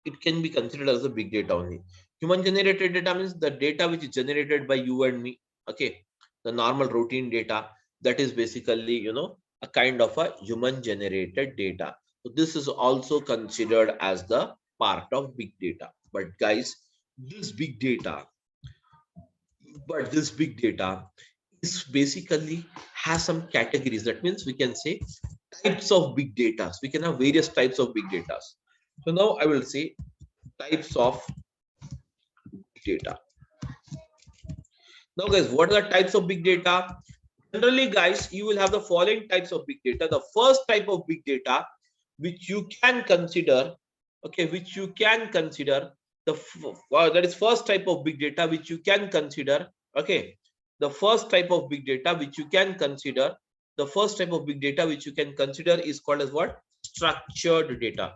it can be considered as a big data only. Human generated data means the data which is generated by you and me. Okay, the normal routine data, that is basically a kind of a human generated data. So this is also considered as the part of big data. But guys, this big data this big data is basically has some categories. That means we can say types of big data. We can have various types of big data. So now I will say types of data. Now, guys, what are the types of big data? Generally, guys, you will have the following types of big data. The first type of big data which you can consider, okay, which you can consider that is first type of big data which you can consider. Okay, the first type of big data which you can consider, the first type of big data which you can consider is called as what? Structured data.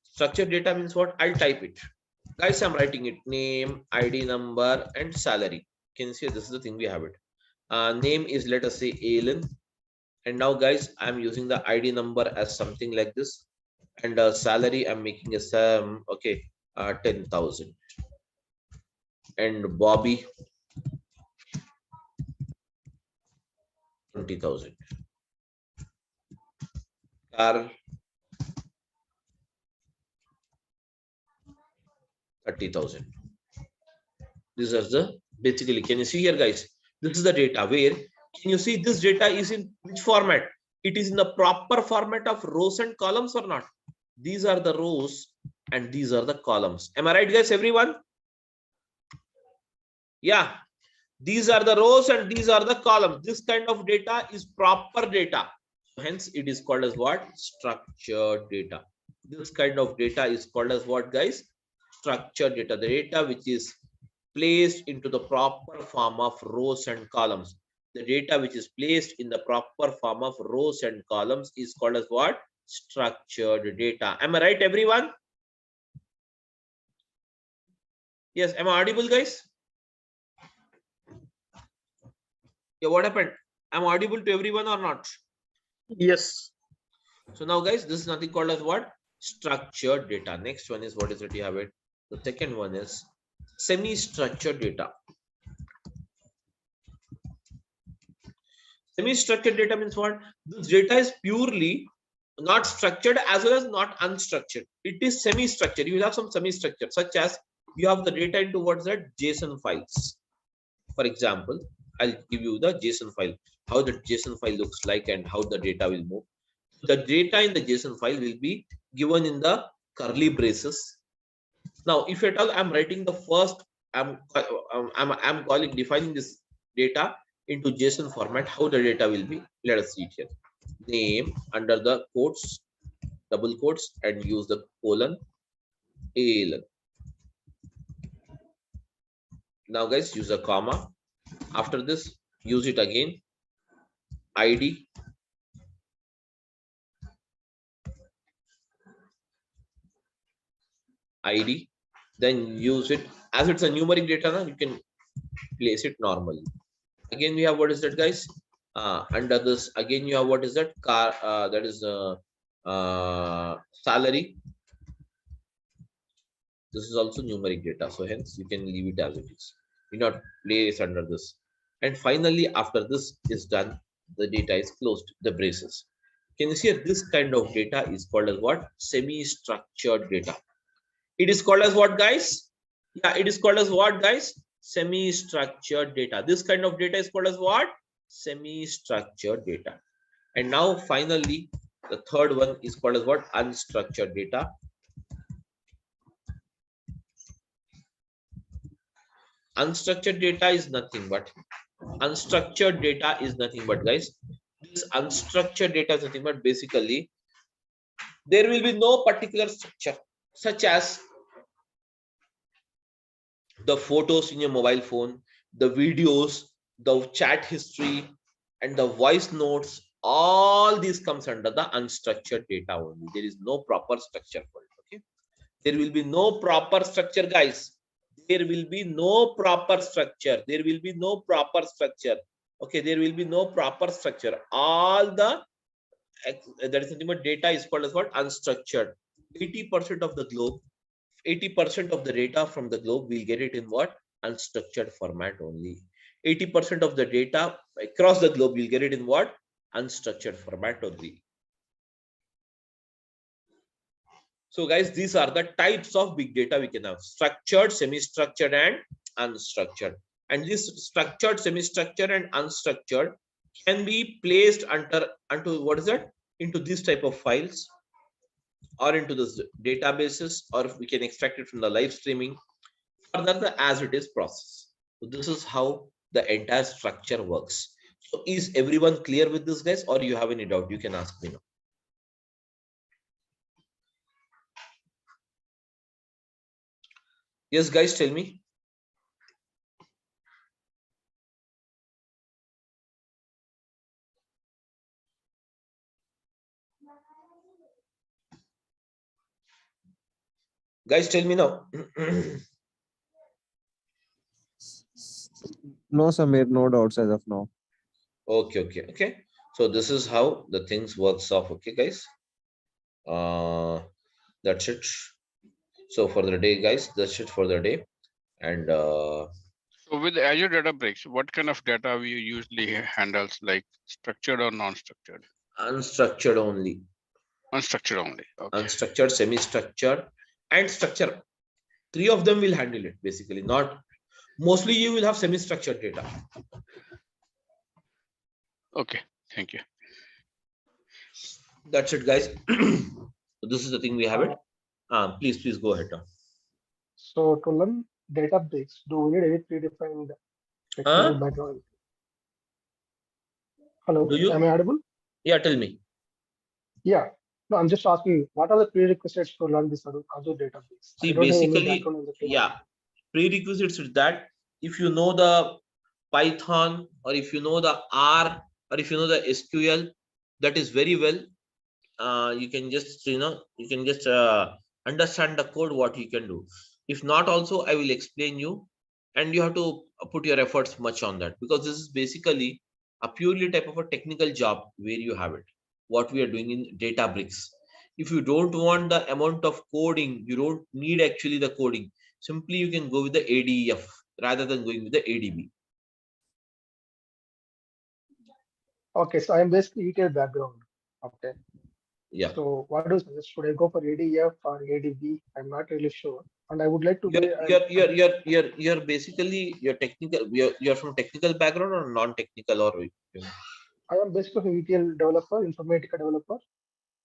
Structured data means what? I'll type it. Guys, I'm writing it: name, ID number, and salary. Can you see this is the thing we have it. Name is, let us say, Alan. And now, guys, I'm using the ID number as something like this, and salary I'm making a okay 10,000, and Bobby 20,000, Carl 30,000. These are the basically, can you see here, guys? This is the data where, can you see this data is in which format? It is in the proper format of rows and columns or not? These are the rows and these are the columns. Am I right, guys? Everyone? Yeah, these are the rows and these are the columns. This kind of data is proper data. Hence, it is called as what? Structured data. This kind of data is called as what, guys? structured data, the data which is placed into the proper form of rows and columns. The data which is placed in the proper form of rows and columns is called as what? Structured data. Am I right, everyone? Yes, am I audible, guys? Yeah, what happened? I'm audible to everyone or not? Yes. So now, guys, this is nothing called as what? Structured data. Next one is what is it? You have it. The second one is semi-structured data. Semi-structured data means what? This data is purely not structured as well as not unstructured. It is semi-structured. You will have some semi-structured, such as you have the data into what's that? JSON files. For example, I'll give you the JSON file, how the JSON file looks like and how the data will move. The data in the JSON file will be given in the curly braces. Now, if at all I'm writing the first, I'm defining this data into JSON format, how the data will be. Let us see it here. Name under the quotes, double quotes, and use the colon, ALN. Now, guys, use a comma. After this, use it again. ID. ID. Then use it as it's a numeric data. Now you can place it normally. Again, we have what is that, guys? Under this, again you have what is that? Car. That is salary. This is also numeric data, so hence you can leave it as it is. Do not place under this. And finally, after this is done, the data is closed, the braces. Can you see this kind of data is called as what? Semi-structured data. It is called as what, guys? Yeah, it is called as what, guys? Semi-structured data. This kind of data is called as what? Semi-structured data. And now finally, the third one is called as what? Unstructured data. Unstructured data is nothing but guys, this unstructured data is nothing but basically there will be no particular structure, such as the photos in your mobile phone, the videos, the chat history, and the voice notes. All these comes under the unstructured data only. There is no proper structure for it. Okay, there will be no proper structure, guys. There will be no proper structure. There will be no proper structure. Okay, there will be no proper structure. All the that is nothing but data is called as what? Unstructured. 80% of the globe, 80% of the data from the globe, we'll get it in what? Unstructured format only. 80% of the data across the globe, we'll get it in what? Unstructured format only. So guys, these are the types of big data we can have: structured, semi-structured, and unstructured. And this structured, semi-structured, and unstructured can be placed onto what is that? Into this type of files, or into this databases, or we can extract it from the live streaming, further the as it is process. So this is how the entire structure works. So is everyone clear with this, guys, or you have any doubt? You can ask me now. Yes, guys, tell me. Guys, tell me now. No, Samir, no doubts as of now. Okay. So this is how the things works off. Okay, guys. That's it. So for the day, guys, that's it for the day. And so with Azure Databricks, what kind of data we usually handles, like structured or non-structured? Unstructured only. Unstructured only. Okay. Unstructured, semi-structured, and structure. 3 of them will handle it basically. Not mostly you will have semi-structured data. Okay, thank you. That's it, guys. So this is the thing we have it. Please go ahead now. So to learn Databricks, do we need any predefined technical background? Hello, Do you? am I audible? Yeah, tell me. Yeah. No, I'm just asking, what are the prerequisites to learn this Azure Databricks? See, I don't have any basically, background in the field. yeah, prerequisites is that if you know the Python, or if you know the R, or if you know the SQL, that is very well. You can just, understand the code, what you can do. If not, also I will explain you, and you have to put your efforts much on that, because this is basically a purely type of a technical job where you have it. What we are doing in Databricks. If you don't want the amount of coding, you don't need actually the coding. Simply you can go with the ADF rather than going with the ADB. Okay, so I'm basically ETL background. Okay. Yeah. So what do you suggest? Should I go for ADF or ADB? I'm not really sure. And I would like to You're basically you're from technical background or non-technical, or I am basically an ETL developer, Informatica developer.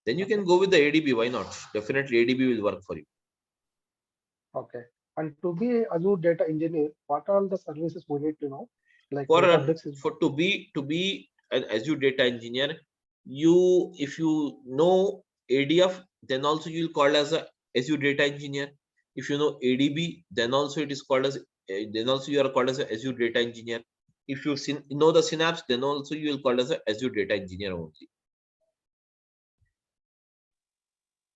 then you can go with the ADB. Why not? Definitely ADB will work for you. Okay. And to be an Azure data engineer, what are the services we need to know? Like To be an Azure data engineer, if you know ADF, then also you'll call as a Azure data engineer. If you know ADB, then also it is called as then also you are called as a Azure data engineer. If you know the Synapse, then also you will call as a Azure data engineer only.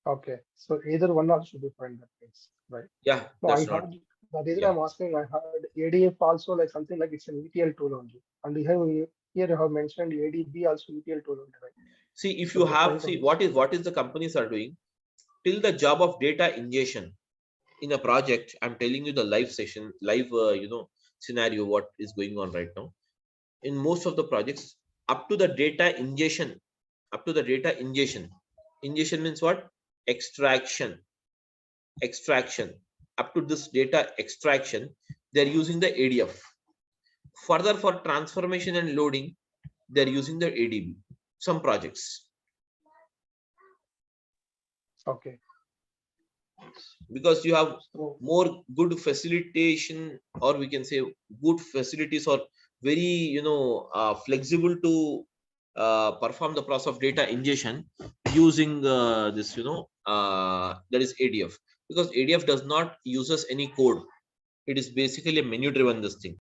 Okay, so either one or should be fine, that means, right? Yeah, no, that's I not. heard the reason Yeah. I'm asking, I heard ADF also like something like it's an ETL tool only, and here you have mentioned ADB also ETL tool only, right? See, if So you just have, trying to see what is the companies are doing till the job of data ingestion in a project. I'm telling you the live scenario what is going on right now in most of the projects. Up to the data ingestion, ingestion means what? Extraction. Up to this data extraction, they're using the ADF. Further, for transformation and loading, they're using the ADB. Some projects. Okay. Because you have more good facilitation, or we can say good facilities, or very flexible to perform the process of data ingestion using this that is ADF, because ADF does not uses any code. It is basically a menu driven this thing.